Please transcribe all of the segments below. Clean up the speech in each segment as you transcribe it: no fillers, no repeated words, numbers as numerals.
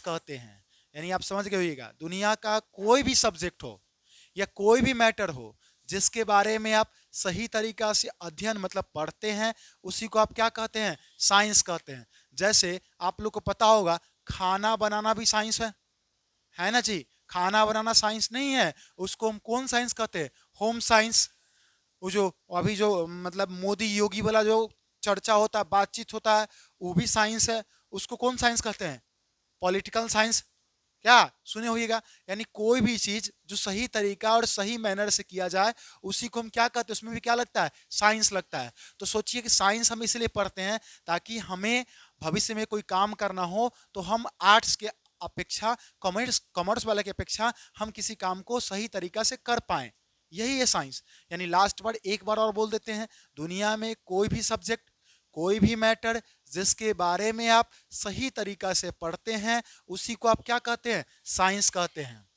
कहते हैं। यानी आप समझ गए होइएगा, दुनिया का कोई भी सब्जेक्ट हो या कोई भी मैटर हो जिसके बारे में आप सही तरीका से अध्ययन मतलब पढ़ते हैं, उसी को आप क्या कहते हैं? साइंस कहते हैं। जैसे आप लोग को पता होगा, खाना बनाना भी साइंस है ना जी? खाना बनाना साइंस नहीं है, उसको हम कौन साइंस कहते हैं? Home science. वो जो अभी जो मतलब मोदी योगी वाला जो चर्चा होता है, बातचीत होता है, वो भी साइंस है। उसको कौन साइंस कहते हैं? Political science. क्या सुने होइएगा? यानी कोई भी चीज जो सही तरीका और सही मैनर से किया जाए, उसी को हम क्या कहते हैं? उसमें भी क्या लगता है? साइंस लगता है। तो सोचिए कि साइंस हम इसलिए पढ़ते हैं ताकि हमें भविष्य में कोई काम करना हो तो हम आर्ट्स के अपेक्षा, कॉमर्स कॉमर्स वाले की अपेक्षा हम किसी काम को सही तरीका से कर पाए। यही है साइंस। यानी लास्ट वर्ड एक बार और बोल देते हैं, दुनिया में कोई भी सब्जेक्ट, कोई भी मैटर जिसके बारे में आप सही तरीका से पढ़ते हैं, उसी को आप क्या कहते हैं? साइंस कहते हैं।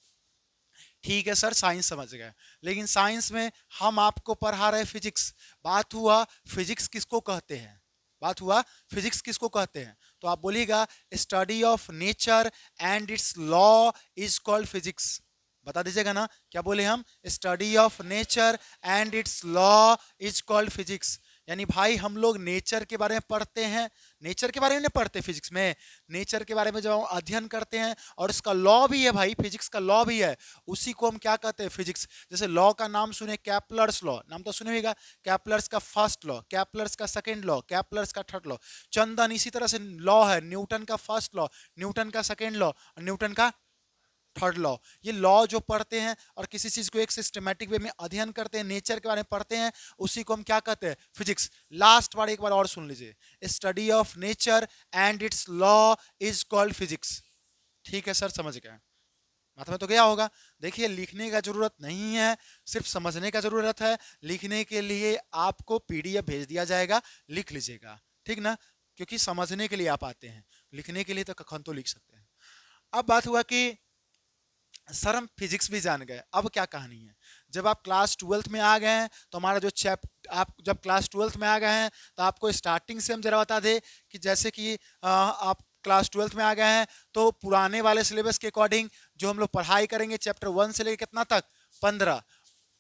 ठीक है सर, साइंस समझ गए, लेकिन साइंस में हम आपको पढ़ा रहे फिजिक्स। बात हुआ फिजिक्स किसको कहते हैं? बात हुआ फिजिक्स किसको कहते हैं? तो आप बोलिएगा study of nature and it's law is called physics. बता दीजिएगा ना, क्या बोले हम? Study of nature and it's law is called physics. यानी भाई हम लोग नेचर के बारे में पढ़ते हैं, नेचर के बारे में नहीं पढ़ते फिजिक्स में, नेचर के बारे में जब हम अध्ययन करते हैं और इसका लॉ भी है भाई, फिजिक्स का लॉ भी है, उसी को हम क्या कहते हैं? फिजिक्स। जैसे लॉ का नाम सुने, कैपलर्स लॉ, नाम तो सुने होगा। कैपलर्स का फर्स्ट लॉ, कैपलर्स का सेकंड लॉ, कैपलर्स का थर्ड लॉ। चंदन इसी तरह से लॉ है, न्यूटन का फर्स्ट लॉ, न्यूटन का सेकंड लॉ और न्यूटन का थर्ड लॉ। ये लॉ जो पढ़ते हैं और किसी चीज को एक सिस्टमेटिक वे में अध्ययन करते हैं, नेचर के बारे में पढ़ते हैं, उसी को हम क्या कहते हैं? फिजिक्स। लास्ट बार एक बार और सुन लीजिए, study of nature and it's law is called physics. ठीक है सर, समझ गए? माथा में तो गया होगा। देखिए, लिखने का जरूरत नहीं है, सिर्फ समझने का जरूरत है। लिखने के लिए आपको पीडीएफ भेज दिया जाएगा, लिख लीजिएगा, ठीक ना? क्योंकि समझने के लिए आप आते हैं, लिखने के लिए तो कखन तो लिख सकते हैं। अब बात हुआ कि सर हम फिजिक्स भी जान गए, अब क्या कहानी है? जब आप क्लास ट्वेल्थ में आ गए हैं तो हमारा जो आप जब क्लास ट्वेल्थ में आ गए हैं तो आपको स्टार्टिंग से हम जरा बता दें कि जैसे कि आप क्लास ट्वेल्थ में आ गए हैं तो पुराने वाले सिलेबस के अकॉर्डिंग जो हम लोग पढ़ाई करेंगे चैप्टर 1 से लेकर कितना तक? 15।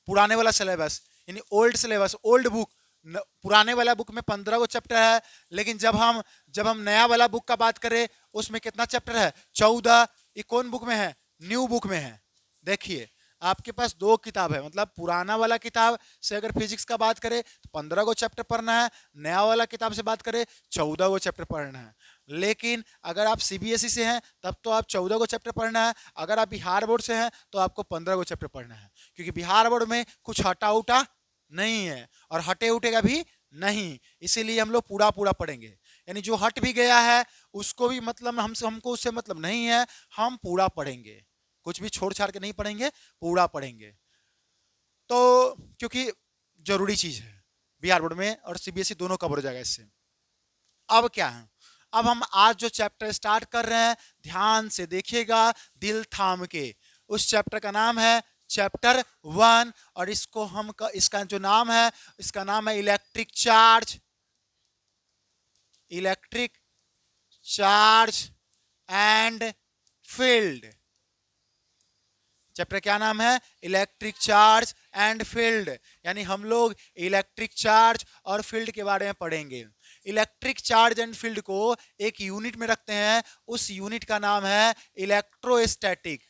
पुराने वाला सिलेबस यानी ओल्ड सिलेबस, ओल्ड बुक। पुराने वाला बुक में 15 को चैप्टर है, लेकिन जब हम नया वाला बुक का बात करें उसमें कितना चैप्टर है? 14। ये कौन बुक में है? न्यू बुक में है। देखिए, आपके पास दो किताब है, मतलब पुराना वाला किताब से अगर फिजिक्स का बात करें तो 15 को चैप्टर पढ़ना है, नया वाला किताब से बात करें 14 को चैप्टर पढ़ना है। लेकिन अगर आप सीबीएसई से हैं तब तो आप 14 को चैप्टर पढ़ना है, अगर आप बिहार बोर्ड से हैं तो आपको 15 को चैप्टर पढ़ना है, क्योंकि बिहार बोर्ड में कुछ हटा उटा नहीं है और हटे उठेगा भी नहीं, इसीलिए हम लोग पूरा पूरा पढ़ेंगे। यानी जो हट भी गया है उसको भी मतलब हमको उससे मतलब नहीं है, हम पूरा पढ़ेंगे, कुछ भी छोड़ छाड़ के नहीं पढ़ेंगे, पूरा पढ़ेंगे। तो क्योंकि जरूरी चीज है, बिहार बोर्ड में और सीबीएसई दोनों कवर हो जाएगा इससे। अब क्या है? अब हम आज जो चैप्टर स्टार्ट कर रहे हैं, ध्यान से देखिएगा, दिल थाम के। उस चैप्टर का नाम है चैप्टर 1 और इसका जो नाम है, इसका नाम है electric charge. Electric charge and field. Chapter क्या नाम है? Electric charge and field. यानी हम लोग इलेक्ट्रिक चार्ज और फील्ड के बारे में पढ़ेंगे। इलेक्ट्रिक चार्ज एंड फील्ड को एक यूनिट में रखते हैं, उस यूनिट का नाम है electrostatic.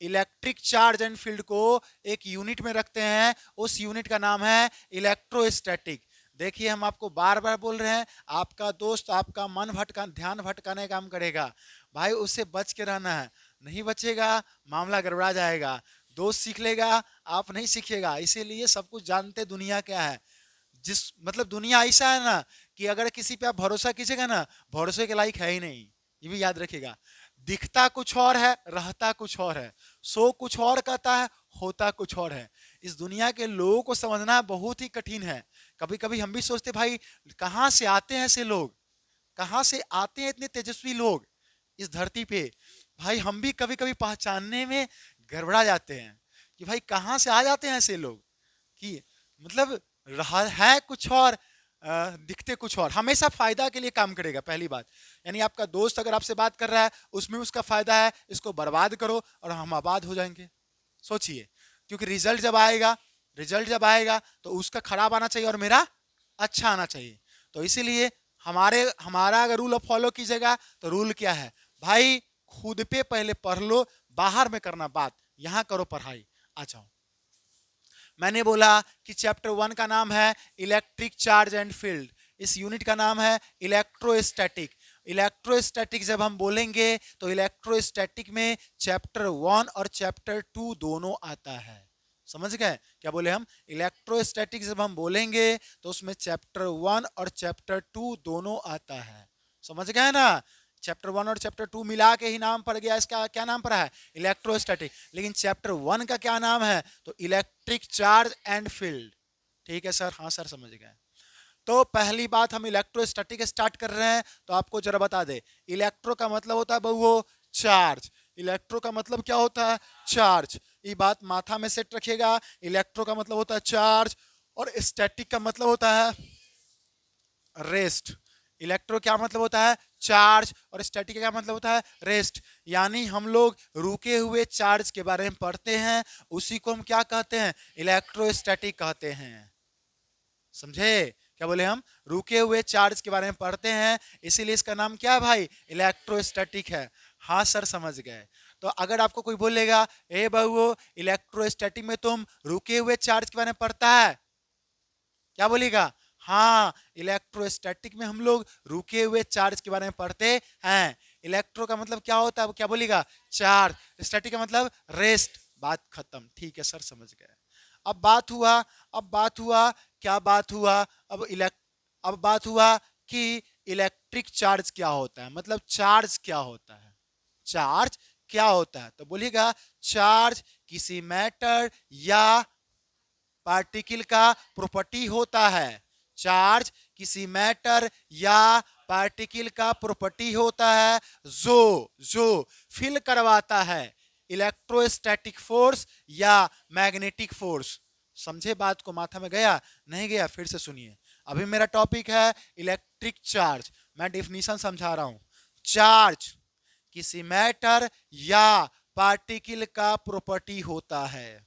Electric charge and field को एक यूनिट में रखते हैं, उस यूनिट का नाम है इलेक्ट्रोस्टैटिक। देखिए, हम आपको बार बार बोल रहे हैं, आपका दोस्त आपका ध्यान भटकाने का काम करेगा, भाई उससे बच के रहना है, नहीं बचेगा मामला गड़बड़ा जाएगा। दोस्त सीख लेगा, आप नहीं सीखेगा। इसीलिए सब कुछ जानते दुनिया क्या है, जिस मतलब दुनिया ऐसा है ना कि अगर किसी पे आप भरोसा कीजिएगा ना, भरोसे के लायक है ही नहीं, ये भी याद रखिएगा। दिखता कुछ और है, रहता कुछ और है, सो कुछ और कहता है, होता कुछ और है। इस दुनिया के लोगों को समझना बहुत ही कठिन है। कभी कभी हम भी सोचते भाई कहां से आते हैं ऐसे लोग, कहां से आते हैं इतने तेजस्वी लोग इस धरती पे। भाई हम भी कभी कभी पहचानने में गड़बड़ा जाते हैं कि भाई कहां से आ जाते हैं ऐसे लोग, कि मतलब रहा है कुछ और, दिखते कुछ और, हमेशा फायदा के लिए काम करेगा। पहली बात, यानी आपका दोस्त अगर आपसे बात कर रहा है उसमें उसका फायदा है, इसको बर्बाद करो और हम आबाद हो जाएंगे। सोचिए, क्योंकि रिजल्ट जब आएगा तो उसका खराब आना चाहिए और मेरा अच्छा आना चाहिए। तो इसीलिए हमारा अगर रूल फॉलो कीजिएगा तो रूल क्या है भाई, खुद पे पहले पढ़ लो, बाहर में करना बात, यहां करो पढ़ाई। आ जाओ, मैंने बोला कि चैप्टर 1 का नाम है इलेक्ट्रिक चार्ज एंड फील्ड, इस यूनिट का नाम है इलेक्ट्रोस्टैटिक। इलेक्ट्रोस्टैटिक जब हम बोलेंगे तो इलेक्ट्रोस्टैटिक में चैप्टर 1 और चैप्टर 2 दोनों आता है। समझ गए क्या बोले हम? इलेक्ट्रोस्टैटिक जब हम बोलेंगे तो उसमें चैप्टर 1 और चैप्टर 2 दोनों आता है। समझ गए ना? चैप्टर 1 और चैप्टर 2 मिला के ही नाम पड़ गया, इसका क्या नाम पड़ा है? इलेक्ट्रोस्टैटिक। लेकिन चैप्टर 1 का क्या नाम है? तो इलेक्ट्रिक चार्ज एंड फील्ड। ठीक है सर? हाँ सर, समझ गए। तो पहली बात, हम इलेक्ट्रोस्टैटिक स्टार्ट कर रहे हैं तो आपको जरा बता दे, इलेक्ट्रो का मतलब होता है बहुओ चार्ज। इलेक्ट्रो का मतलब क्या होता है? चार्ज। ये बात माथा में सेट रखिएगा। इलेक्ट्रो का मतलब होता है चार्ज और स्टैटिक का मतलब होता है रेस्ट। इलेक्ट्रो क्या मतलब होता है? चार्ज। और स्टैटिक क्या मतलब होता है? रेस्ट। यानी हम लोग रुके हुए चार्ज के बारे में पढ़ते हैं, उसी को हम क्या कहते हैं? इलेक्ट्रोस्टैटिक कहते हैं। समझे क्या बोले हम? रुके हुए चार्ज के बारे में पढ़ते हैं, इसीलिए इसका नाम क्या है भाई? इलेक्ट्रोस्टैटिक है। हाँ सर, समझ गए। तो अगर आपको कोई बोलेगा ए बहू इलेक्ट्रोस्टैटिक में तुम रुके हुए चार्ज के बारे में पढ़ता है, क्या बोलेगा? हाँ, इलेक्ट्रोस्टैटिक में हम लोग रुके हुए चार्ज के बारे में पढ़ते हैं। इलेक्ट्रो का मतलब क्या होता है? क्या बोलेगा? चार्ज। स्टैटिक का मतलब रेस्ट। बात खत्म। ठीक है सर, समझ गए। अब बात हुआ क्या बात हुआ? अब बात हुआ कि इलेक्ट्रिक चार्ज क्या होता है, मतलब चार्ज क्या होता है। चार्ज क्या होता है? तो बोलिएगा, चार्ज किसी मैटर या पार्टिकल का प्रॉपर्टी होता है। चार्ज किसी मैटर या पार्टिकल का प्रॉपर्टी होता है जो जो फील करवाता है इलेक्ट्रोस्टैटिक फोर्स या मैग्नेटिक फोर्स। समझे बात को? माथा में गया? नहीं गया? फिर से सुनिए। अभी मेरा टॉपिक है इलेक्ट्रिक चार्ज। मैं डेफिनेशन समझा रहा हूं। चार्ज किसी मैटर या पार्टिकल का प्रॉपर्टी होता है।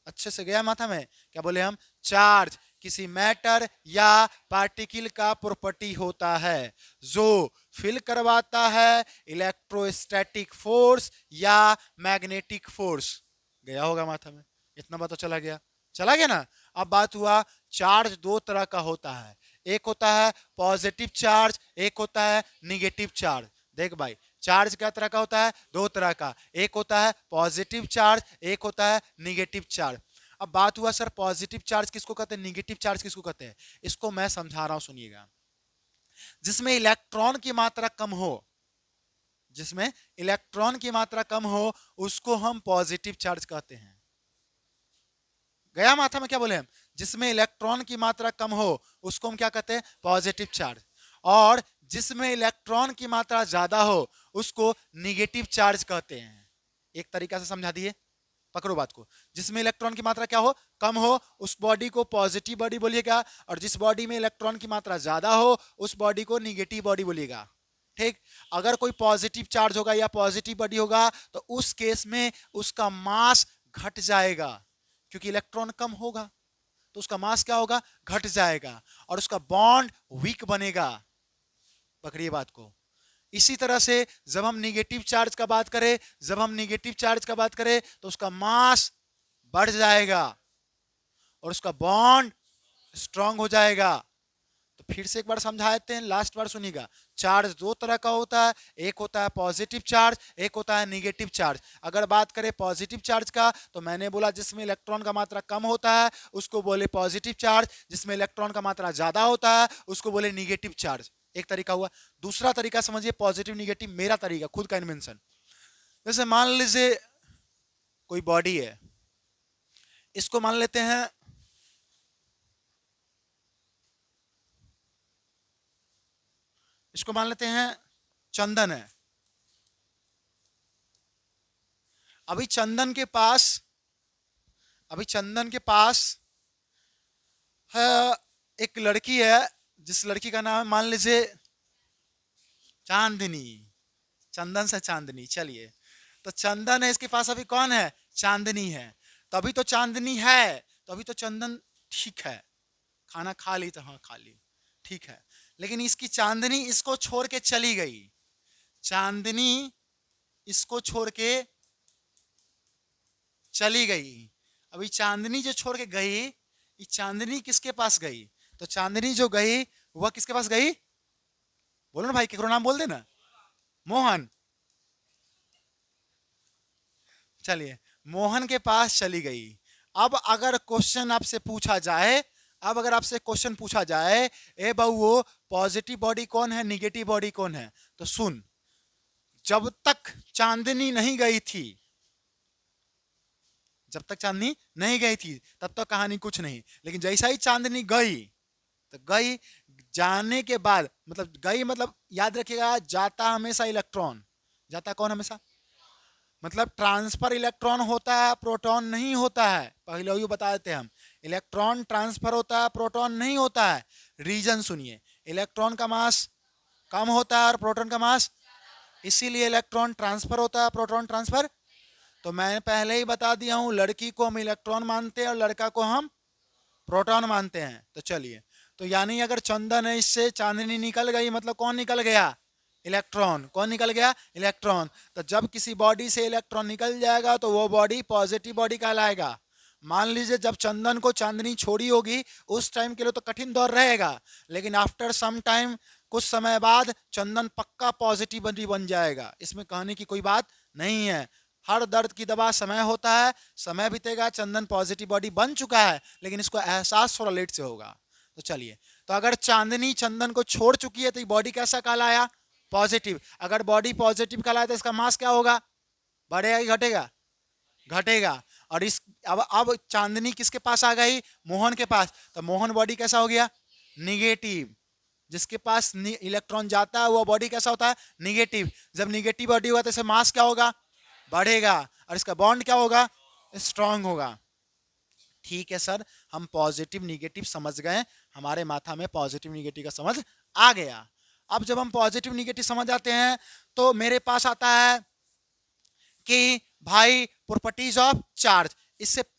अच्छे से गया माथा में? क्या बोले हम? चार्ज किसी मैटर या पार्टिकल का प्रॉपर्टी होता है जो फील करवाता है इलेक्ट्रोस्टैटिक फोर्स या मैग्नेटिक फोर्स। गया होगा माथा में? इतना बात तो चला गया? चला गया ना? अब बात हुआ, चार्ज दो तरह का होता है। एक होता है पॉजिटिव चार्ज, एक होता है निगेटिव चार्ज। देख भाई, चार्ज क्या तरह का होता है? दो तरह का। एक होता है पॉजिटिव चार्ज, एक होता है निगेटिव चार्ज। अब बात हुआ सर, पॉजिटिव चार्ज किसको कहते हैं, निगेटिव चार्ज किसको कहते हैं? इसको मैं समझा रहा हूं, सुनिएगा। जिसमें इलेक्ट्रॉन की मात्रा कम हो, जिसमें इलेक्ट्रॉन की मात्रा कम हो, उसको हम पॉजिटिव चार्ज कहते हैं। गया माथा में? क्या बोले हम? जिसमें इलेक्ट्रॉन की मात्रा कम हो उसको हम क्या कहते हैं? Positive charge. और जिसमें इलेक्ट्रॉन की मात्रा ज्यादा हो उसको निगेटिव चार्ज कहते हैं। एक तरीका से समझा दिए, पकड़ो बात को। जिसमें इलेक्ट्रॉन की मात्रा क्या हो? कम हो, उस बॉडी को पॉजिटिव बॉडी बोलिएगा, और जिस बॉडी में इलेक्ट्रॉन की मात्रा ज्यादा हो उस बॉडी को निगेटिव बॉडी बोलिएगा। ठीक? अगर कोई पॉजिटिव चार्ज होगा या पॉजिटिव बॉडी होगा तो उस केस में उसका मास घट जाएगा, क्योंकि इलेक्ट्रॉन कम होगा तो उसका मास क्या होगा? घट जाएगा, और उसका बॉन्ड वीक बनेगा। पकड़िए बात को। इसी तरह से जब हम निगेटिव चार्ज का बात करें, तो उसका मास बढ़ जाएगा और उसका बॉन्ड स्ट्रांग हो जाएगा। तो फिर से एक बार समझाते हैं, लास्ट बार सुनिएगा। चार्ज दो तरह का होता है, एक होता है पॉजिटिव चार्ज, एक होता है निगेटिव चार्ज। अगर बात करें पॉजिटिव चार्ज का, तो मैंने बोला जिसमें इलेक्ट्रॉन का मात्रा कम होता है उसको बोले पॉजिटिव चार्ज, जिसमें इलेक्ट्रॉन का मात्रा ज्यादा होता है उसको बोले निगेटिव चार्ज। एक तरीका हुआ। दूसरा तरीका समझिए, पॉजिटिव निगेटिव, मेरा तरीका, खुद का इन्वेंशन। जैसे मान लीजिए कोई बॉडी है, इसको मान लेते हैं चंदन है। अभी चंदन के पास है, एक लड़की है, जिस लड़की का नाम है मान लीजिए चांदनी, चंदन से चांदनी, चलिए तो चंदन है, इसके पास अभी कौन है, चांदनी है, तो अभी तो चांदनी है, तो अभी तो चंदन ठीक है, खाना खा ली तो हाँ खा ली, ठीक है, लेकिन इसकी चांदनी इसको छोड़ के चली गई, चांदनी इसको छोड़ के चली गई। अभी चांदनी जो छोड़ के गई, ये चांदनी किसके पास गई, तो चांदनी जो गई वह किसके पास गई, बोलो ना भाई, केकरो नाम बोल देना, मोहन, चलिए मोहन के पास चली गई। अब अगर क्वेश्चन आपसे पूछा जाए, अब अगर आपसे क्वेश्चन पूछा जाए, ए बहू पॉजिटिव बॉडी कौन है, निगेटिव बॉडी कौन है, तो सुन, जब तक चांदनी नहीं गई थी, जब तक चांदनी नहीं गई थी तब तक कहानी कुछ नहीं, लेकिन जैसा ही चांदनी गई, तो गई, जाने के बाद मतलब गई मतलब याद रखिएगा, जाता हमेशा इलेक्ट्रॉन, जाता कौन हमेशा, मतलब ट्रांसफर इलेक्ट्रॉन होता है, प्रोटॉन नहीं होता है, पहले ही बता देते हैं हम, इलेक्ट्रॉन ट्रांसफर होता है, प्रोटॉन नहीं होता है। रीजन सुनिए, इलेक्ट्रॉन का मास कम होता है और प्रोटॉन का मास, इसीलिए इलेक्ट्रॉन ट्रांसफर होता है, प्रोटॉन ट्रांसफर। तो मैं पहले ही बता दिया हूं, लड़की को हम इलेक्ट्रॉन मानते हैं और लड़का को हम प्रोटॉन मानते हैं। तो चलिए, तो यानी अगर चंदन है, इससे चांदनी निकल गई, मतलब कौन निकल गया, इलेक्ट्रॉन, कौन निकल गया, इलेक्ट्रॉन। तो जब किसी बॉडी से इलेक्ट्रॉन निकल जाएगा तो वो बॉडी पॉजिटिव बॉडी कहलाएगा। मान लीजिए जब चंदन को चांदनी छोड़ी होगी, उस टाइम के लिए तो कठिन दौर रहेगा, लेकिन आफ्टर सम टाइम, कुछ समय बाद चंदन पक्का पॉजिटिव बॉडी बन जाएगा, इसमें कहने की कोई बात नहीं है। हर दर्द की दवा समय होता है, समय बीतेगा, चंदन पॉजिटिव बॉडी बन चुका है, लेकिन इसको एहसास थोड़ा लेट से होगा। तो चलिए, तो अगर चांदनी चंदन को छोड़ चुकी है तो ये बॉडी कैसा कहलाया, पॉजिटिव। अगर बॉडी पॉजिटिव कहलाया तो इसका मास क्या होगा, बढ़ेगा कि घटेगा, घटेगा। और इस अब चांदनी किसके पास आ गई, मोहन के पास, तो मोहन बॉडी कैसा हो गया, निगेटिव। जिसके पास इलेक्ट्रॉन जाता है वो बॉडी कैसा होता है, निगेटिव। जब निगेटिव बॉडी होगा तो इससे मास क्या होगा, बढ़ेगा, और इसका बॉन्ड क्या होगा, स्ट्रांग होगा। ठीक है सर, हम पॉजिटिव निगेटिव समझ गए, हमारे माथा में पॉजिटिव निगेटिव का समझ आ गया। अब जब हम पॉजिटिव निगेटिव समझ आते हैं तो मेरे पास आता है कि भाई प्रॉपर्टीज ऑफ चार्ज।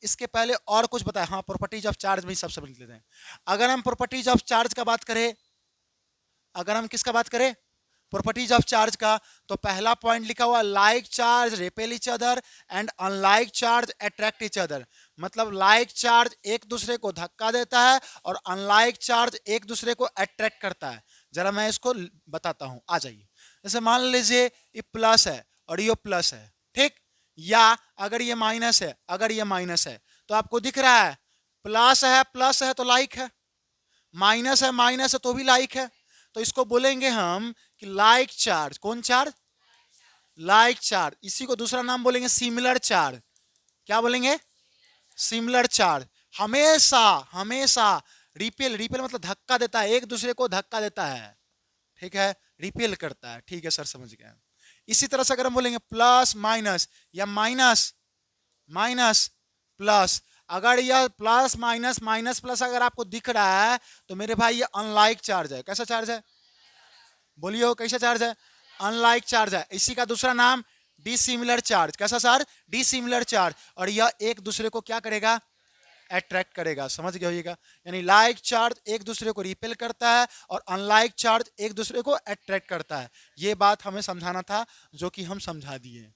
इसके पहले और कुछ बताया, हाँ प्रॉपर्टीज ऑफ चार्ज भी सबसे लिख लेते हैं। अगर हम प्रॉपर्टीज ऑफ चार्ज का बात करें, अगर हम किसका बात करें, प्रॉपर्टीज ऑफ चार्ज का, तो पहला पॉइंट लिखा हुआ, like charge repel each other and unlike charge attract each other. मतलब लाइक चार्ज एक दूसरे को धक्का देता है और अनलाइक चार्ज एक दूसरे को अट्रैक्ट करता है। जरा मैं इसको बताता हूं, आ जाइए। जैसे मान लीजिए ये प्लस है और ये प्लस है, ठीक, या अगर ये माइनस है, अगर ये माइनस है, तो आपको दिख रहा है प्लस है तो लाइक है, माइनस है माइनस है तो भी लाइक है। तो इसको बोलेंगे हम कि लाइक चार्ज। कौन चार्ज, लाइक चार्ज। इसी को दूसरा नाम बोलेंगे सिमिलर चार्ज। क्या बोलेंगे, सिमिलर चार्ज। हमेशा हमेशा रिपेल, रिपेल मतलब धक्का देता है, एक दूसरे को धक्का देता है, ठीक है, रिपेल करता है। ठीक है सर, समझ गए। इसी तरह से अगर हम बोलेंगे प्लस माइनस या माइनस माइनस प्लस, अगर यह प्लस माइनस माइनस प्लस अगर आपको दिख रहा है तो मेरे भाई ये अनलाइक चार्ज है। कैसा चार्ज है, बोलिए हो, कैसा चार्ज है, अनलाइक चार्ज है। इसी का दूसरा नाम डिसिमिलर चार्ज। कैसा सर, डिसिमिलर चार्ज। और यह एक दूसरे को क्या करेगा, अट्रैक्ट करेगा। समझ गए होइएगा, यानी लाइक चार्ज एक दूसरे को रिपेल करता है और अनलाइक चार्ज एक दूसरे को अट्रैक्ट करता है। ये बात हमें समझाना था, जो कि हम समझा दिए।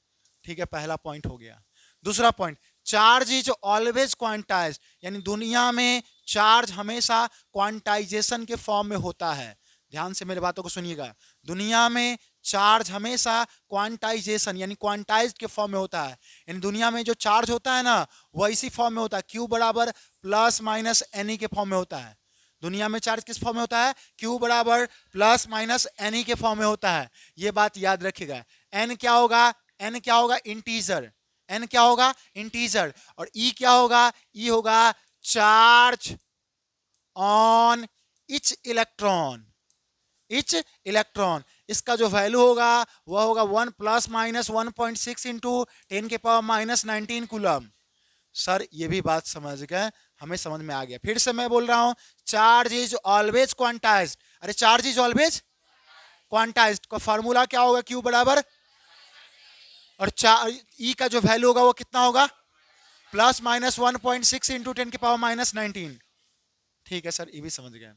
ठीक है, पहला पॉइंट हो गया। दूसरा point, charge is always quantize, यानी दुनिया में चार्ज हमेशा क्वांटाइजेशन के फॉर्म में होता है। ध्यान से मेरे बातों को सुनिएगा, दुनिया में चार्ज हमेशा क्वांटाइजेशन यानी क्वांटाइज के फॉर्म में होता है। यानी दुनिया में जो चार्ज होता है ना, वह इसी फॉर्म में होता है, क्यू बराबर प्लस माइनस एन के फॉर्म में होता है। दुनिया में चार्ज किस फॉर्म में होता है, क्यू बराबर प्लस माइनस एन के फॉर्म में होता है। ये बात याद रखिएगा। एन क्या होगा, एन क्या होगा, इंटीजर। एन क्या होगा, इंटीजर। और ई क्या होगा, ई होगा charge on etch electron, etch electron. इसका जो वैल्यू होगा वह होगा 1 प्लस माइनस 1.6 इंटू 10 के पावर माइनस 19 कूलम। सर ये भी बात समझ गए, हमें समझ में आ गया। फिर से मैं बोल रहा हूं, चार्ज इज ऑलवेज क्वांटाइज्ड। अरे चार्ज इज ऑलवेज क्वांटाइज्ड का फॉर्मूला क्या होगा, क्यू बराबर, और ई का जो वैल्यू होगा वो कितना होगा, प्लस माइनस 1.6 इंटू 10⁻⁻19। ठीक है सर, ये भी समझ गए।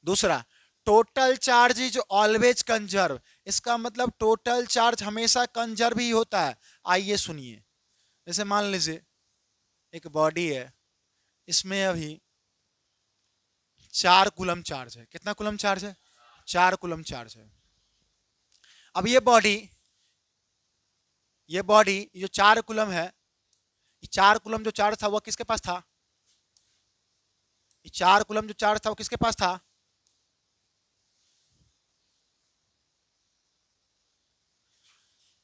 दूसरा, total charge is always conserve, इसका मतलब टोटल चार्ज हमेशा कंजर्व ही होता है। आइए सुनिए, जैसे मान लीजिए एक बॉडी है, इसमें अभी 4 कूलम चार्ज है। कितना कूलम चार्ज है, 4 कूलम चार्ज है। अब ये बॉडी जो 4 कूलम है, ये 4 कूलम जो चार्ज था वो किसके पास था, ये 4 कूलम जो चार्ज था वो किसके पास था,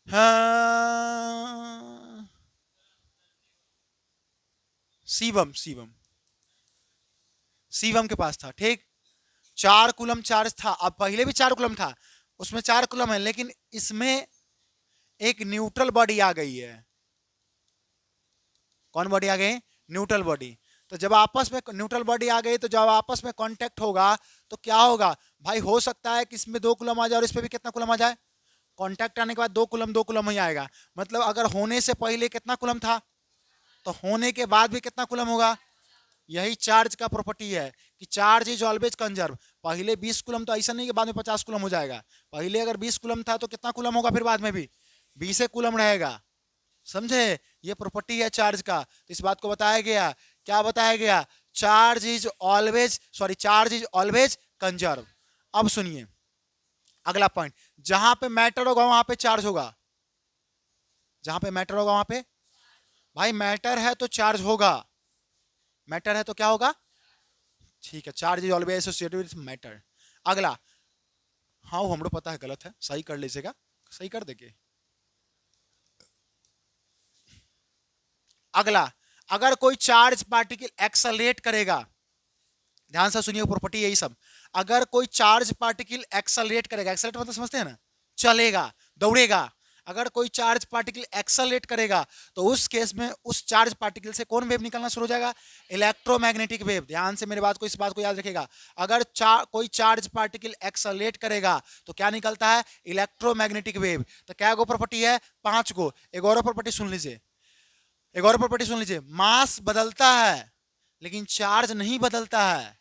हाँ, शिवम शिवम शिवम के पास था। ठीक, 4 कूलम चार्ज था। अब पहले भी 4 कूलम था, उसमें 4 कूलम है, लेकिन इसमें एक न्यूट्रल बॉडी आ गई है। कौन बॉडी आ गई, न्यूट्रल बॉडी। तो जब आपस में न्यूट्रल बॉडी आ गई, तो जब आपस में कांटेक्ट होगा तो क्या होगा भाई, हो सकता है कि इसमें 2 कूलम आ जाए और इस पे भी कितना कूलम आ जाए, कांटेक्ट आने के बाद 2 कूलम ही आएगा। मतलब अगर होने से पहले कितना कूलम था, तो होने के बाद भी कितना कूलम होगा। यही चार्ज का प्रॉपर्टी है कि चार्ज इज ऑलवेज कंजर्व। पहले 20 कूलम, तो ऐसा नहीं कि बाद में 50 कूलम हो जाएगा। पहले अगर 20 कूलम था तो कितना कूलम होगा, फिर बाद में भी 20 कूलम रहेगा। समझे, ये प्रॉपर्टी है चार्ज का। तो इस बात को बताया गया, क्या बताया गया, चार्ज इज ऑलवेज कंजर्व। अब सुनिए अगला पॉइंट, जहां पे मैटर होगा वहां पे चार्ज होगा। जहां पे मैटर होगा वहां पे, भाई मैटर है तो चार्ज होगा, मैटर है तो क्या होगा, ठीक है, charge is always associated with matter. अगला, हाँ वो हमको पता है गलत है, सही कर लीजिएगा, सही कर देंगे। अगला, अगर कोई चार्ज पार्टिकल एक्सेलरेट करेगा, ध्यान से सुनिए, प्रॉपर्टी यही सब। अगर कोई चार्ज पार्टिकल एक्सेलरेट करेगा, एक्सेलरेट मतलब समझते हैं ना, चलेगा, दौड़ेगा। अगर कोई चार्ज पार्टिकल एक्सेलरेट करेगा, तो उस केस में उस चार्ज पार्टिकल से कौन वेव निकलना शुरू हो जाएगा, इलेक्ट्रोमैग्नेटिक वेव। ध्यान से मेरे बात को, इस बात को याद रखेगा। अगर कोई चार्ज पार्टिकल एक्सेलरेट करेगा तो क्या निकलता है, इलेक्ट्रोमैग्नेटिक वेव। तो क्या गो प्रॉपर्टी है, 5 गो। एक और प्रॉपर्टी सुन लीजिए, एक और प्रॉपर्टी सुन लीजिए, मास बदलता है लेकिन चार्ज नहीं बदलता है।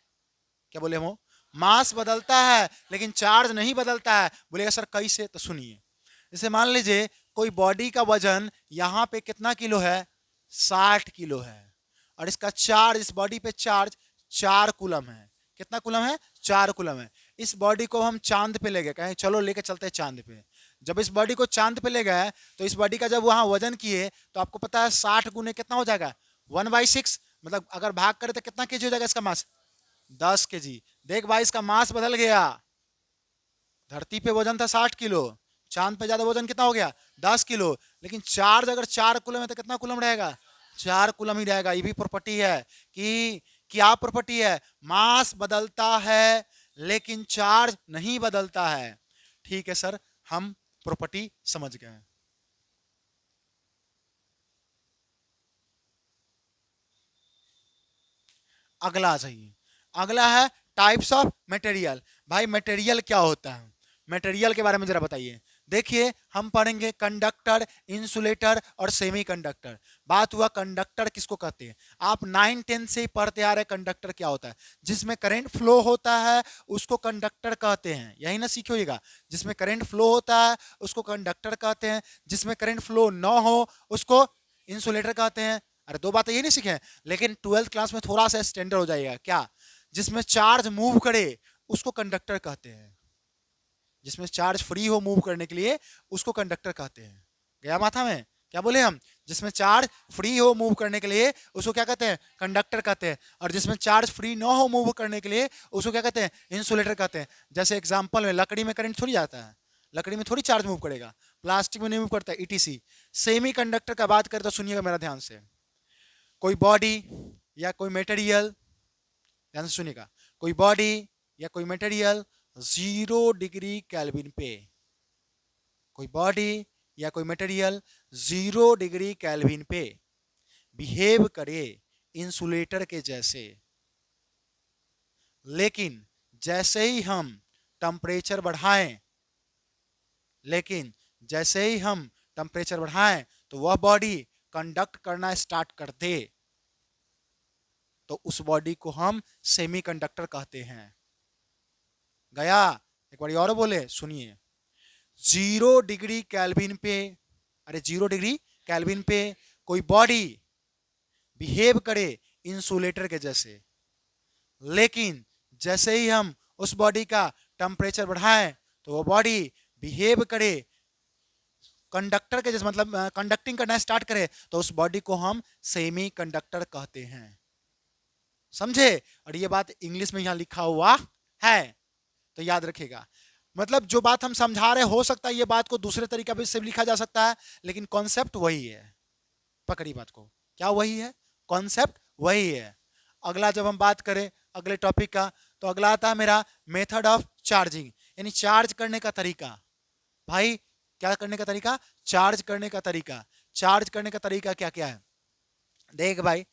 क्या बोले हम, मास बदलता है लेकिन चार्ज नहीं बदलता है। बोलेगा सर कैसे, तो सुनिए, जैसे मान लीजिए कोई बॉडी का वजन यहां पे कितना किलो है, 60 किलो है, और इसका चार्ज, इस बॉडी पे चार्ज 4 कूलम है। कितना कूलम है, 4 कूलम है। इस बॉडी को हम चांद पे ले गए, कहें चलो लेके चलते हैं चांद पे। जब इस बॉडी को चांद पे ले गए, तो इस बॉडी का जब वहां वजन किए, तो आपको पता है 60 गुने कितना हो जाएगा, 1/6। मतलब अगर भाग करे तो कितना केजी हो जाएगा इसका मास, 10 केजी। देख भाई इसका मास बदल गया, धरती पे वजन था 60 किलो, चांद पे ज्यादा वजन कितना हो गया, 10 किलो। लेकिन चार्ज अगर 4 कूलम है तो कितना कूलम रहेगा, 4 कूलम ही रहेगा। ये भी प्रॉपर्टी है कि क्या प्रॉपर्टी है, मास बदलता है लेकिन चार्ज नहीं बदलता है। ठीक है सर, हम प्रॉपर्टी समझ गए। अगला आ जाइए, अगला है टाइप्स ऑफ मटेरियल। भाई मटेरियल क्या होता है, मटेरियल के बारे में जरा बताइए। देखिए हम पढ़ेंगे कंडक्टर, इंसुलेटर और सेमीकंडक्टर। बात हुआ कंडक्टर किसको कहते हैं, आप 9-10 से ही पढ़ते आ रहे कंडक्टर क्या होता है। जिसमें करंट फ्लो होता है उसको कंडक्टर कहते हैं, यही ना सीखिएगा। जिसमें करंट फ्लो होता है उसको कंडक्टर कहते हैं, जिसमें करंट फ्लो ना हो उसको इंसुलेटर कहते हैं। अरे 2 बातें ये नहीं सीखे, लेकिन 12th क्लास में थोड़ा सा स्टैंडर्ड हो जाएगा। क्या, जिसमें चार्ज मूव करे उसको कंडक्टर कहते हैं, जिसमें चार्ज फ्री हो मूव करने के लिए उसको कंडक्टर कहते हैं। गया माथा में, क्या बोले हम, जिसमें चार्ज फ्री हो मूव करने के लिए उसको क्या कहते हैं, कंडक्टर कहते हैं। और जिसमें चार्ज फ्री ना हो मूव करने के लिए उसको क्या कहते हैं, इंसुलेटर कहते हैं। जैसे एग्जांपल में लकड़ी में करंट थोड़ी जाता है, लकड़ी में थोड़ी चार्ज मूव करेगा, प्लास्टिक में नहीं मूव करता है, ईटीसी। सेमी कंडक्टर का बात करें तो सुनिएगा मेरा ध्यान से, कोई बॉडी या कोई मटेरियल, ध्यान से सुनिएगा, कोई बॉडी या कोई मटेरियल 0 डिग्री केल्विन पे, कोई बॉडी या कोई मटेरियल 0 डिग्री केल्विन पे बिहेव करे इंसुलेटर के जैसे, लेकिन जैसे ही हम टेम्परेचर बढ़ाएं लेकिन जैसे ही हम टेम्परेचर बढ़ाएं तो वह बॉडी कंडक्ट करना स्टार्ट कर दे, तो उस बॉडी को हम सेमीकंडक्टर कहते हैं। गया? एक बार और बोले, सुनिए। 0 डिग्री केल्विन पे, अरे 0 डिग्री केल्विन पे कोई बॉडी बिहेव करे इंसुलेटर के जैसे, लेकिन जैसे ही हम उस बॉडी का टेम्परेचर बढ़ाएं तो वो बॉडी बिहेव करे कंडक्टर के जैसे, मतलब कंडक्टिंग करना स्टार्ट करे, तो उस बॉडी को हम सेमी कंडक्टर कहते हैं। समझे? और ये बात इंग्लिश में यहां लिखा हुआ है, तो याद रखिएगा। मतलब जो बात हम समझा रहे, हो सकता है ये बात को दूसरे तरीका से भी लिखा जा सकता है, लेकिन कॉन्सेप्ट वही है। पकड़ी बात को, क्या वही है? कॉन्सेप्ट वही है। अगला जब हम बात करें अगले टॉपिक का, तो अगला आता है मेरा मेथड ऑफ चार्जिंग, यानी चार्ज करने का तरीका। भाई क्या करने का तरीका? चार्ज करने का तरीका। चार्ज करने का तरीका क्या क्या है? देख भाई,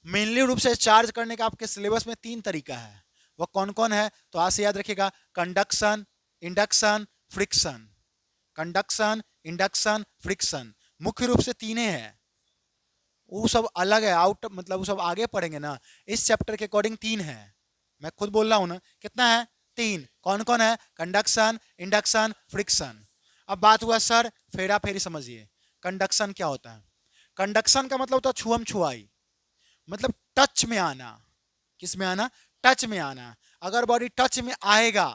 मेनली रूप से चार्ज करने का आपके सिलेबस में 3 तरीका है। वो कौन कौन है? तो आज से याद रखिएगा, conduction, induction, friction. Conduction, induction, friction, मुख्य रूप से 3 हैं। वो सब अलग है, आउट मतलब वो सब आगे पढ़ेंगे ना। इस चैप्टर के अकॉर्डिंग 3 है, मैं खुद बोल रहा हूं ना। कितना है? 3। कौन कौन है? Conduction, induction, friction. अब बात हुआ सर फेरा फेरी, समझिए कंडक्शन क्या होता है। कंडक्शन का मतलब होता है छुअम छुआई, मतलब टच में आना। किस में आना? टच में आना। अगर बॉडी टच में आएगा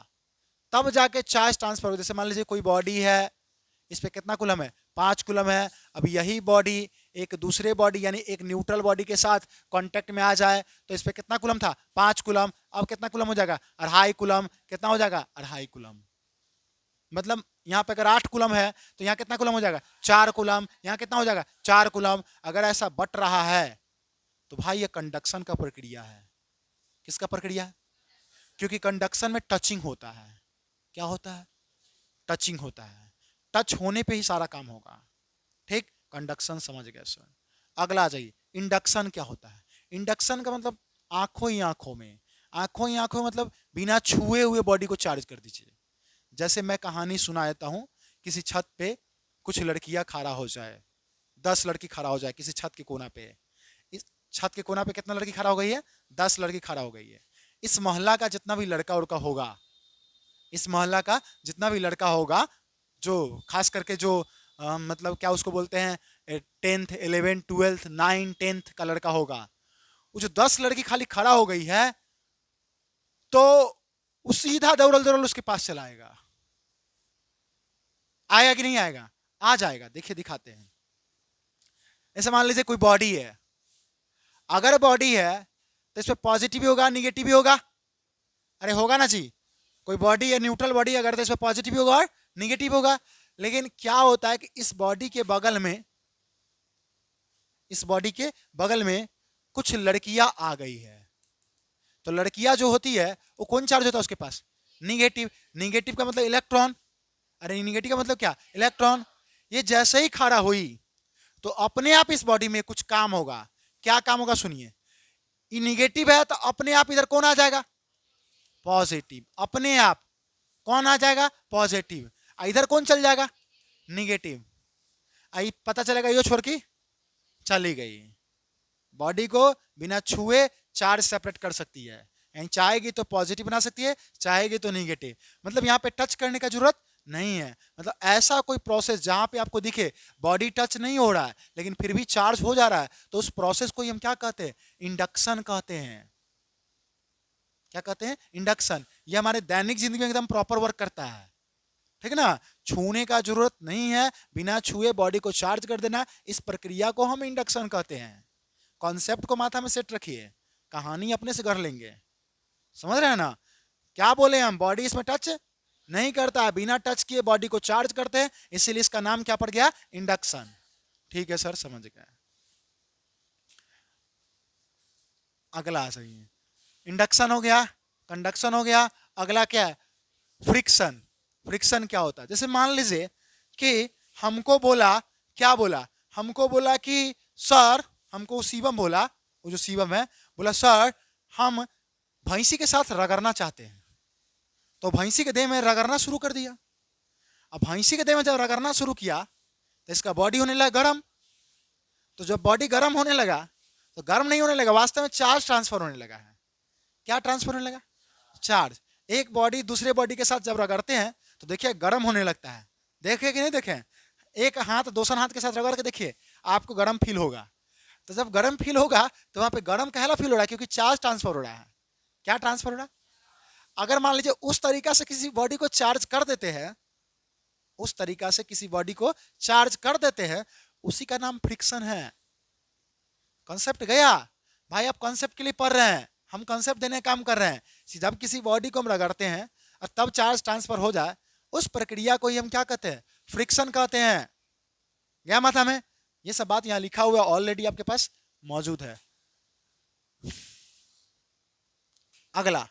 तब जाके चार्ज ट्रांसफर हो। जैसे मान लीजिए कोई बॉडी है, इस पे कितना कूलम है? 5 कूलम है। अब यही बॉडी एक दूसरे बॉडी यानी एक न्यूट्रल बॉडी के साथ कांटेक्ट में आ जाए तो इस पे कितना कूलम था? 5 कूलम। अब कितना कूलम हो जाएगा? 2.5 कूलम। कितना हो जाएगा? 2.5 कूलम। मतलब यहाँ पे अगर 8 कूलम है तो यहाँ कितना कूलम हो जाएगा? 4 कूलम। यहाँ कितना हो जाएगा? 4 कूलम। अगर ऐसा बट रहा है तो भाई ये कंडक्शन का प्रक्रिया है। किसका प्रक्रिया है? क्योंकि कंडक्शन में टचिंग होता है। क्या होता है? टचिंग होता है। टच होने पे ही सारा काम होगा। ठीक, कंडक्शन समझ गए सर। अगला आ जाइए, इंडक्शन क्या होता है? इंडक्शन का मतलब आंखों ही आंखों में, आंखों ही आंखों में मतलब बिना छुए हुए बॉडी को चार्ज कर दीजिए। जैसे मैं कहानी सुना देता हूं, किसी छत पे कुछ लड़कियां खड़ा हो जाए, 10 लड़की खड़ा हो जाए किसी छत के कोना पे। इस छत के कोना पे कितना लड़की खड़ा हो गई है? 10 लड़की खड़ा हो गई है। इस मोहल्ला का जितना भी लड़का उड़का होगा, इस मोहल्ला का जितना भी लड़का होगा, जो खास करके जो मतलब क्या उसको बोलते हैं, 10th 11th 12th 9 10th का लड़का होगा, वो जो 10 लड़की खाली खड़ा हो गई है तो वो सीधा दौड़ल दौड़ल उसके पास चला आएगा। आएगा कि नहीं आएगा? आ जाएगा। देखिए दिखाते हैं। ऐसे मान लीजिए कोई बॉडी है, अगर बॉडी है तो इसमें पॉजिटिव भी होगा निगेटिव भी होगा। अरे होगा ना जी। कोई बॉडी है न्यूट्रल बॉडी, अगर तो इसमें पॉजिटिव भी होगा और निगेटिव होगा। लेकिन क्या होता है कि इस बॉडी के बगल में, इस बॉडी के बगल में कुछ लड़कियां आ गई है, तो लड़कियां जो होती है वो कौन चार्ज होता है उसके पास? निगेटिव। निगेटिव का मतलब इलेक्ट्रॉन। अरे निगेटिव का मतलब क्या? इलेक्ट्रॉन। ये जैसे ही खड़ा हुई तो अपने आप इस बॉडी में कुछ काम होगा। क्या काम होगा? सुनिए, ये निगेटिव है तो अपने आप इधर कौन आ जाएगा? पॉजिटिव। अपने आप कौन आ जाएगा? पॉजिटिव। इधर कौन चल जाएगा? निगेटिव। आई पता चलेगा ये छोड़ के चली गई। बॉडी को बिना छुए चार्ज सेपरेट कर सकती है, यानी चाहेगी तो पॉजिटिव बना सकती है, चाहेगी तो निगेटिव। मतलब यहाँ पे टच करने का जरूरत नहीं है। मतलब ऐसा कोई प्रोसेस जहां पे आपको दिखे बॉडी टच नहीं हो रहा है लेकिन फिर भी चार्ज हो जा रहा है, तो उस प्रोसेस को हम क्या कहते हैं? इंडक्शन कहते हैं। क्या कहते हैं? इंडक्शन। ये हमारे दैनिक जिंदगी में एकदम प्रॉपर वर्क करता है। ठीक है ना? छूने का जरूरत नहीं है, बिना छुए बॉडी को चार्ज कर देना, इस प्रक्रिया को हम इंडक्शन कहते हैं। कॉन्सेप्ट को माथा में सेट रखिए, कहानी अपने से कर लेंगे। समझ रहे हैं ना? क्या बोले हम? बॉडी इसमें टच नहीं करता है, बिना टच किए बॉडी को चार्ज करते हैं, इसीलिए इसका नाम क्या पड़ गया? इंडक्शन। ठीक है सर, समझ गए। अगला आ जाइए। इंडक्शन हो गया, कंडक्शन हो गया। अगला क्या है? फ्रिक्शन। फ्रिक्शन क्या होता है? जैसे मान लीजिए कि हमको बोला, क्या बोला? हमको बोला कि सर हमको शिवम बोला, वो जो शिवम है, बोला सर हम भैंसी के साथ रगड़ना चाहते हैं। तो भैंसी के देह में रगड़ना शुरू कर दिया। अब भैंसी के देह में जब रगड़ना शुरू किया तो इसका बॉडी होने लगा गर्म। तो जब बॉडी गर्म होने लगा तो गर्म नहीं होने लगा, वास्तव में चार्ज ट्रांसफर होने लगा है। क्या ट्रांसफर होने लगा? चार्ज। एक बॉडी दूसरे बॉडी के साथ जब रगड़ते हैं तो देखिए गर्म होने लगता है। देखे कि नहीं देखे? एक हाथ दूसरा हाथ के साथ रगड़ के देखिए, आपको गर्म फील होगा। तो जब गर्म फील होगा तो वहां पे गर्म कहला फील हो रहा है, क्योंकि चार्ज ट्रांसफर हो रहा है। क्या ट्रांसफर हो रहा है? अगर मान लीजिए उस तरीका से किसी बॉडी को चार्ज कर देते हैं, उस तरीका से किसी बॉडी को चार्ज कर देते हैं, उसी का नाम फ्रिक्शन है। कॉन्सेप्ट गया भाई? आप कॉन्सेप्ट के लिए पढ़ रहे हैं, हम कॉन्सेप्ट देने का काम कर रहे हैं। जब किसी बॉडी को हम रगड़ते हैं और तब चार्ज ट्रांसफर हो जाए, उस प्रक्रिया को ही हम क्या कहते हैं? फ्रिक्शन कहते हैं। क्या माथा में? ये सब बात यहां लिखा हुआ ऑलरेडी आपके पास मौजूद है। अगला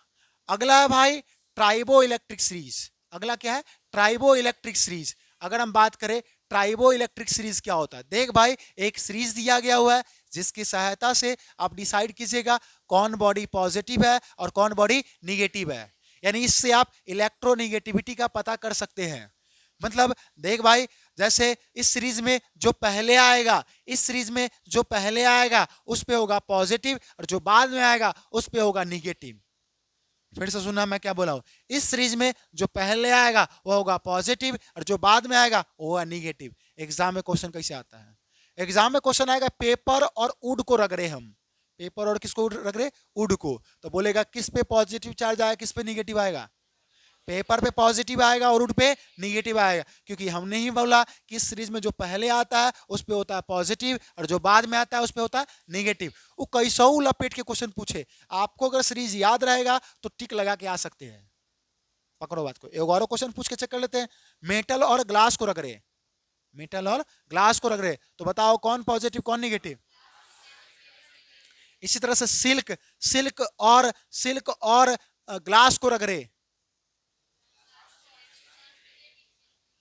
अगला है भाई ट्राइबो इलेक्ट्रिक सीरीज। अगला क्या है? Tribo electric series. अगर हम बात करें ट्राइबो इलेक्ट्रिक सीरीज क्या होता है, देख भाई एक सीरीज दिया गया हुआ है जिसकी सहायता से आप डिसाइड कीजिएगा कौन बॉडी पॉजिटिव है और कौन बॉडी निगेटिव है। यानी इससे आप इलेक्ट्रोनिगेटिविटी का पता कर सकते हैं। मतलब देख भाई, जैसे इस सीरीज में जो पहले आएगा, इस सीरीज में जो पहले आएगा उस पे होगा पॉजिटिव, और जो बाद में आएगा उस पे होगा निगेटिव। फिर से सुनना मैं क्या बोला हूं? इस सीरीज में जो पहले आएगा वो होगा पॉजिटिव, और जो बाद में आएगा वो होगा निगेटिव। एग्जाम में क्वेश्चन कैसे आता है? एग्जाम में क्वेश्चन आएगा पेपर और वुड को रगड़े हम, पेपर और किसको रगड़े? वुड को। तो बोलेगा किस पे पॉजिटिव चार्ज आएगा, किस पे निगेटिव आएगा? पेपर पे पॉजिटिव आएगा और वुड पे निगेटिव आएगा, क्योंकि हमने ही बोला कि इस सीरीज में जो पहले आता है उस पे होता है पॉजिटिव, और जो बाद में आता है उस पे होता है निगेटिव। वो कैसा लपेट के क्वेश्चन पूछे, आपको अगर सीरीज याद रहेगा तो टिक लगा के आ सकते हैं। पकड़ो बात को। एक और क्वेश्चन पूछ के चेक कर लेते हैं। मेटल और ग्लास को रगड़े, मेटल और ग्लास को रगड़े, तो बताओ कौन पॉजिटिव कौन निगेटिव? इसी तरह से सिल्क और ग्लास को रगड़े,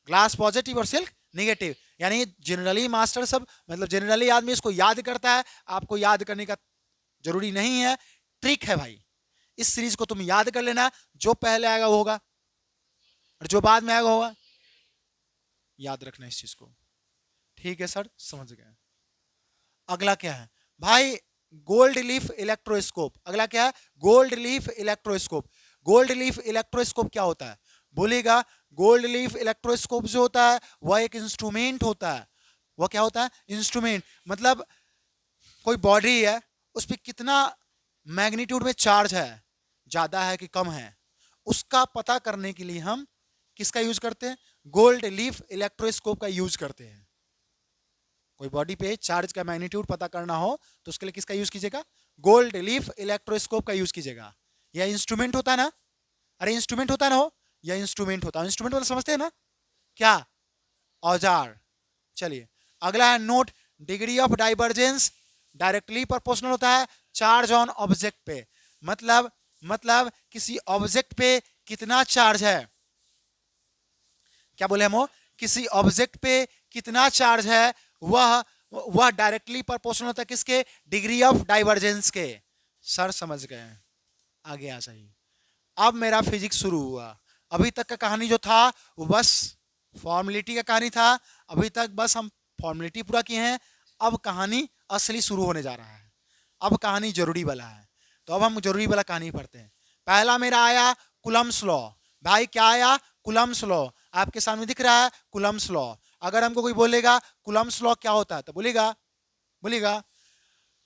ग्लास पॉजिटिव और सिल्क निगेटिव। यानी जनरली मास्टर सब, मतलब जनरली आदमी इसको याद करता है, आपको याद करने का जरूरी नहीं है। ट्रिक है भाई, इस सीरीज को तुम याद कर लेना, जो पहले आएगा वो होगा और जो बाद में आएगा होगा। याद रखना इस चीज को, ठीक है सर? समझ गए। अगला क्या है भाई? Gold leaf electroscope. अगला क्या है? Gold leaf electroscope. Gold leaf electroscope क्या होता है? बोलेगा गोल्ड लीफ इलेक्ट्रोस्कोप जो होता है वह एक इंस्ट्रूमेंट होता है। वह क्या होता है? इंस्ट्रूमेंट। मतलब कोई बॉडी है, उस पर कितना मैग्नीट्यूड में चार्ज है, ज्यादा है कि कम है, उसका पता करने के लिए हम किसका यूज करते हैं? गोल्ड लीफ इलेक्ट्रोस्कोप का यूज करते हैं। कोई बॉडी पे चार्ज का मैग्नीट्यूड पता करना हो तो उसके लिए किसका यूज कीजिएगा? गोल्ड लीफ इलेक्ट्रोस्कोप का यूज कीजिएगा। यह इंस्ट्रूमेंट होता है ना? अरे इंस्ट्रूमेंट होता है ना हो, यह इंस्ट्रूमेंट होता है। इंस्ट्रूमेंट मतलब समझते हैं ना? क्या? औजार। चलिए अगला है note, degree of divergence directly proportional होता है चार्ज ऑन ऑब्जेक्ट पे। मतलब किसी ऑब्जेक्ट पे कितना चार्ज है, क्या बोले हम? किसी ऑब्जेक्ट पे कितना चार्ज है वह डायरेक्टली प्रोपोर्शनल होता है किसके? डिग्री ऑफ डाइवर्जेंस के। सर समझ गए? आगे आ जाइए। अब मेरा फिजिक्स शुरू हुआ। अभी तक का कहानी जो था वो बस फॉर्मेलिटी का कहानी था। अभी तक बस हम फॉर्मेलिटी पूरा किए हैं, अब कहानी असली शुरू होने जा रहा है। अब कहानी जरूरी वाला है, तो अब हम जरूरी वाला कहानी पढ़ते हैं। पहला मेरा आया कूलम्ब्स लॉ। भाई क्या आया? Coulomb's law. आपके सामने दिख रहा है कूलम्ब्स लॉ। अगर हमको कोई बोलेगा कूलम्ब्स लॉ क्या होता है तो बोलेगा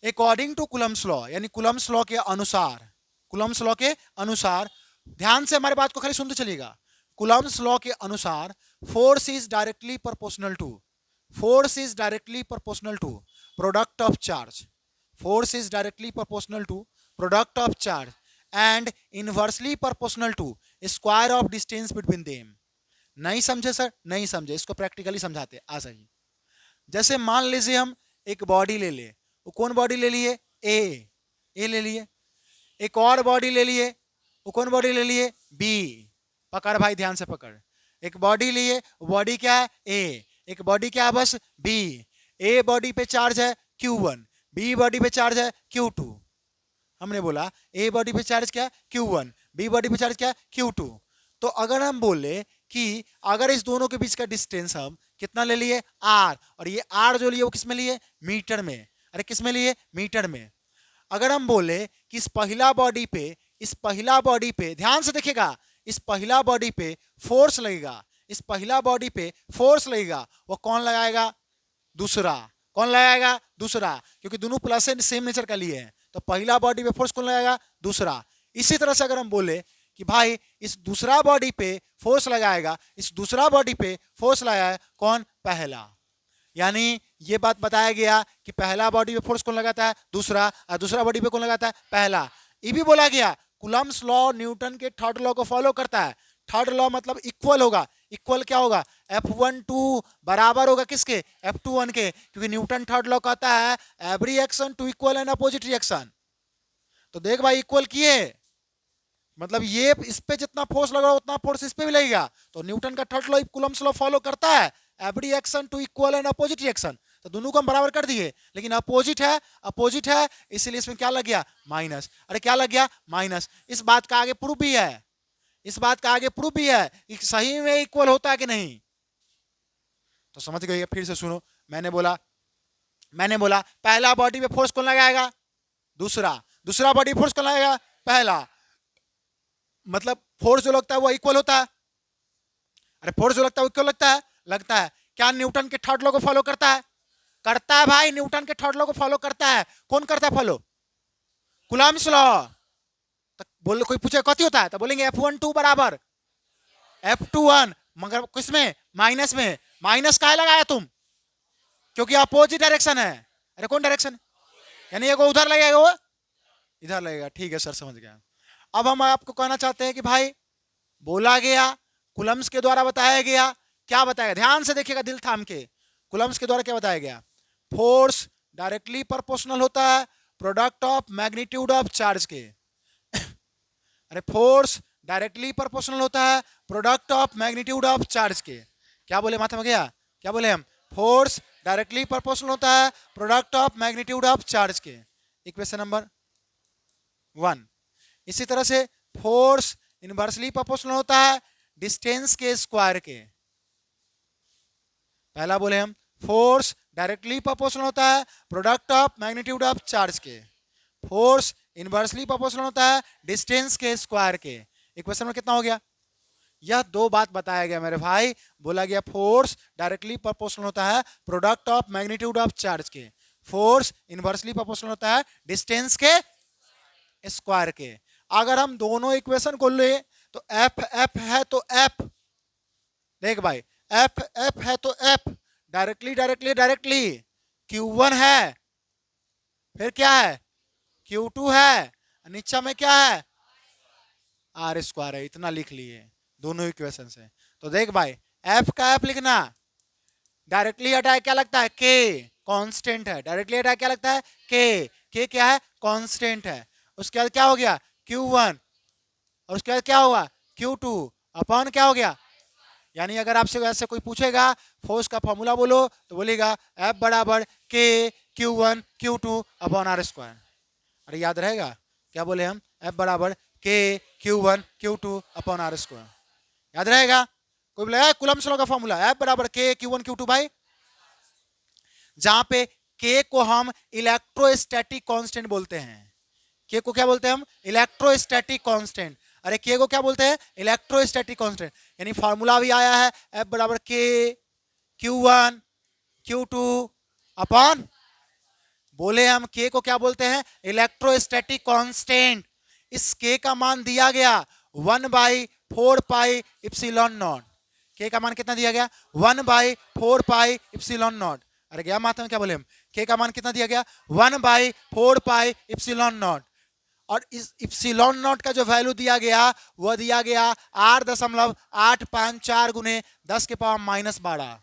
अकॉर्डिंग टू कूलम्ब्स लॉ, यानी कूलम्ब्स लॉ के अनुसार, कूलम्ब्स लॉ के अनुसार, ध्यान से हमारी बात को खाली सुनते चलिएगा। कूलम्ब्स लॉ के अनुसार force is directly proportional to, force is directly proportional to product of charge, force is directly proportional to product of charge and inversely proportional to square of distance between them. नहीं समझे sir? नहीं समझे, इसको practically समझाते। आ जाइए। जैसे मान लीजिए हम एक बॉडी ले लिए, वो कौन बॉडी ले लिए? ए ले लिए। एक और बॉडी ले लिए, वो कौन बॉडी ले लिए? बी। पकड़ भाई, ध्यान से पकड़। एक बॉडी लिए, बॉडी क्या है? ए। एक बॉडी क्या है? बस बी। ए बॉडी पे चार्ज है Q1, बी बॉडी पे चार्ज है Q2, हमने बोला ए बॉडी पे चार्ज क्या है Q1, बी बॉडी पे चार्ज क्या है Q2। तो अगर हम बोले कि अगर इस दोनों के बीच का डिस्टेंस हम कितना ले लिए R, और ये R जो लिए वो किस में लिए मीटर में, अरे किस में लिए मीटर में। अगर हम बोले कि इस पहला बॉडी पे ध्यान से देखिएगा, इस पहला बॉडी पे फोर्स लगेगा, इस पहला बॉडी पे फोर्स लगेगा, वो कौन लगाएगा दूसरा, कौन लगाएगा दूसरा, क्योंकि दोनों प्लस एंड सेम नेचर का लिए हैं, तो पहला बॉडी पे फोर्स कौन लगाएगा दूसरा। इसी तरह से अगर हम बोले कि भाई इस दूसरा बॉडी पे फोर्स लगाएगा, इस दूसरा बॉडी पे फोर्स लगाया कौन पहला, यानी ये बात बताया गया कि पहला बॉडी पे फोर्स कौन लगाता है दूसरा, और दूसरा बॉडी पे कौन लगाता है पहला। ये भी बोला गया कूलम्ब्स लॉ न्यूटन के थर्ड लॉ को फॉलो करता है। थर्ड लॉ मतलब इक्वल होगा, इक्वल क्या होगा F12 बराबर होगा किसके F21 के, क्योंकि न्यूटन थर्ड लॉ कहता है every action to equal and opposite reaction. तो देख भाई इक्वल किए, मतलब ये इस पे जितना फोर्स लगा उतना फोर्स इस पे भी लगेगा, तो न्यूटन का third law Coulomb's law follow करता है every action to equal and opposite reaction. तो दोनों को हम बराबर कर दिए, लेकिन अपोजिट है इसीलिए इसमें क्या लग गया माइनस। अरे क्या लग गया माइनस। इस बात का आगे प्रूफ भी है, इस बात का आगे प्रूफ भी है कि सही में इक्वल होता है कि नहीं। तो समझ गए, फिर से सुनो, मैंने बोला पहला बॉडी पे फोर्स कौन लगाएगा दूसरा, दूसरा बॉडी फोर्स कौन लगाएगा पहला, मतलब फोर्स जो लगता है वो इक्वल होता है। अरे फोर्स जो लगता है वो इक्वल लगता है। क्या न्यूटन के थर्ड लॉ को फॉलो करता है भाई, न्यूटन के थर्ड लॉ को फॉलो करता है। कौन करता है फॉलो कूलम्ब्स लॉ। तो बोल कोई पूछे कथी होता है तो बोलेंगे F12 बराबर F21, मगर किसमें माइनस में। माइनस काहे लगाया तुम, क्योंकि अपोजिट डायरेक्शन है। अरे कौन डायरेक्शन, यानी ये को उधर लगेगा वो इधर लगेगा। ठीक है सर समझ गया। अब हम आपको कहना चाहते हैं कि भाई बोला गया कूलम्ब्स के द्वारा बताया गया, क्या बताया, ध्यान से देखिएगा दिल थाम के, कूलम्ब्स के द्वारा क्या बताया गया, फोर्स डायरेक्टली प्रोपोर्शनल होता है product of magnitude of charge के। अरे फोर्स डायरेक्टली प्रोपोर्शनल होता है product of magnitude of charge के। क्या बोले माथा में गया, क्या बोले हम, फोर्स डायरेक्टली प्रोपोर्शनल होता है product of magnitude of charge के, इक्वेशन नंबर 1। इसी तरह से फोर्स इनवर्सली प्रोपोर्शनल होता है डिस्टेंस के स्क्वायर के। पहला बोले हम फोर्स डायरेक्टली प्रोपोर्शनल होता है product of magnitude of charge के, फोर्स इनवर्सली प्रोपोर्शनल होता है डिस्टेंस के स्क्वायर के। इक्वेशन में कितना हो गया, यह दो बात बताया गया मेरे भाई। बोला गया फोर्स डायरेक्टली प्रोपोर्शनल होता है product of magnitude of charge के, फोर्स इनवर्सली प्रोपोर्शनल होता है डिस्टेंस के स्क्वायर के। अगर हम दोनों इक्वेशन को ले तो एफ है तो एफ, देख भाई एफ है तो एफ डायरेक्टली Q1 है, फिर क्या है Q2 है, नीचे में क्या है R स्क्वायर है। इतना लिख लिए दोनों इक्वेशन से। तो देख भाई एफ का एफ लिखना, डायरेक्टली हटाए क्या लगता है K कांस्टेंट है, डायरेक्टली हटाए क्या लगता है K क्या है कांस्टेंट है। उसके बाद क्या हो गया Q1 और उसके बाद क्या होगा Q2 अपॉन क्या हो गया, यानी अगर आपसे वैसे कोई पूछेगा फोर्स का फॉर्मूला बोलो तो बोलेगा F बराबर K Q1 Q2 upon R square. अरे याद रहेगा क्या बोले हम, F बराबर K Q1 Q2 upon R square, याद रहेगा। कोई बोलेगा कूलम्ब्स लॉ का फॉर्मूला F बराबर K Q1 Q2 भाई, जहां पे K को हम इलेक्ट्रोस्टैटिक कांस्टेंट बोलते हैं। K को क्या बोलते हैं हम इलेक्ट्रोस्टैटिक कांस्टेंट। अरे K को क्या बोलते हैं इलेक्ट्रोस्टैटिक कांस्टेंट, यानी फार्मूला भी आया है F बराबर K Q1 Q2 अपॉन, बोले हम K को क्या बोलते हैं इलेक्ट्रोस्टैटिक कांस्टेंट। इस K का मान दिया गया 1/4 पाई इप्सिलॉन नॉट। K का मान कितना दिया गया 1/4 पाई इप्सिलॉन नॉट। अरे गया मात्रा में क्या बोले हम, K का मान कितना दिया गया 1/4 पाई इप्सिलॉन नॉट। और इस इप्सिलॉन नॉट का जो वैल्यू दिया गया वह दिया गया 8.854 गुने 10 के पावर -12।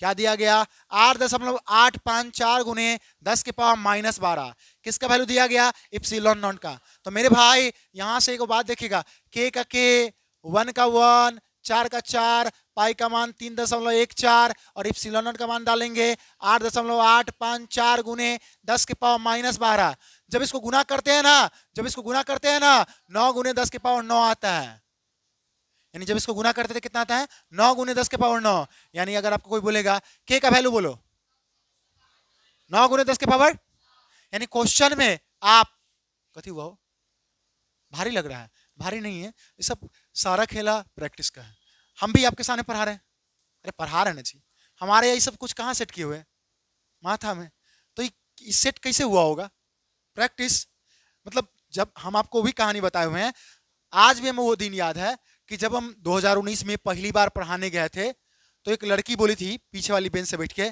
क्या दिया गया 8.854 गुने 10 के पावर -12। किसका वैल्यू दिया गया इप्सिलॉन नॉट का। तो मेरे भाई यहां से एक बात देखिएगा K का K 1 का 1 4 का 4, पाई का मान 3.14 और इप्सिलॉन नॉट का मान डालेंगे 8.854 गुने 10 के पावर -12। जब इसको गुना करते हैं ना, 9 गुने 10 के पावर 9 आता है। यानी जब इसको गुना करते थे कितना आता है? 9 गुने 10 के पावर 9। यानी अगर आपको कोई बोलेगा के का वैल्यू बोलो, 9 गुने 10 के पावर, यानी क्वेश्चन में आप कथी हुआ हो? भारी लग रहा है? भारी नहीं है, ये सब सारा खेला प्रैक्टिस का है। हम भी आपके सामने पढ़ा रहे हैं, अरे पढ़ा रहे हैं ना जी, हमारे यही सब कुछ कहाँ सेट किए हुए हैं? माथा में। तो ये सेट कैसे हुआ होगा? प्रैक्टिस। मतलब जब हम आपको भी कहानी बताए हुए हैं, आज भी हमें वो दिन याद है कि जब हम 2019 में पहली बार पढ़ाने गए थे तो एक लड़की बोली थी पीछे वाली बेंच से बैठ के,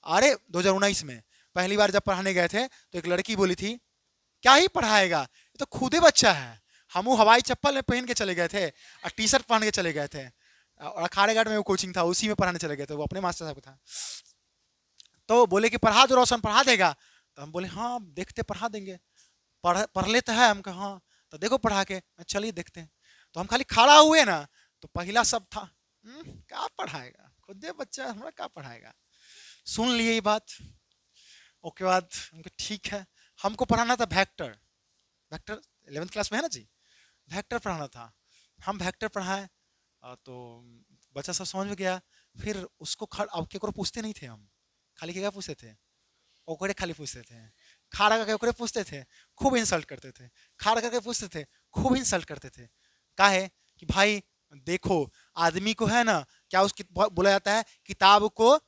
अरे 2019 में पहली बार जब पढ़ाने गए थे तो एक लड़की बोली थी क्या ही पढ़ाएगा, ये तो खुद ही बच्चा है। हम वो हवाई चप्पल में पहन के चले गए थे और टी शर्ट पहन के चले गए थे, और अखाड़े घाट में वो कोचिंग था, उसी में पढ़ाने चले गए थे, वो अपने मास्टर साहब था। तो बोले कि पढ़ा दो रोशन, पढ़ा देगा? तो हम बोले हाँ देखते, पढ़ा देंगे, पढ़ लेता है। हम कहा हाँ तो देखो पढ़ा के, चलिए देखते हैं। तो हम खाली खड़ा हुए ना तो पहला सब था क्या पढ़ाएगा, खुद बच्चा हमारा क्या पढ़ाएगा। सुन लिए ये बात, उसके बाद ठीक है, हमको पढ़ाना था वेक्टर। वेक्टर 11th क्लास में है ना जी, वेक्टर पढ़ाना था। हम वेक्टर पढ़ाए तो बच्चा सब समझ में गया। फिर उसको अब केकरो पूछते नहीं थे हम, खाली क्या पूछते थे? ओकरे खाली पूछते थे। खाड़ा करके ओकरे पूछते थे, खूब इंसल्ट करते थे। खाड़ा करके पूछते थे, खूब इंसल्ट करते थे। काहे कि भाई देखो आदमी को है ना क्या उसकी बोला जाता है, किताब को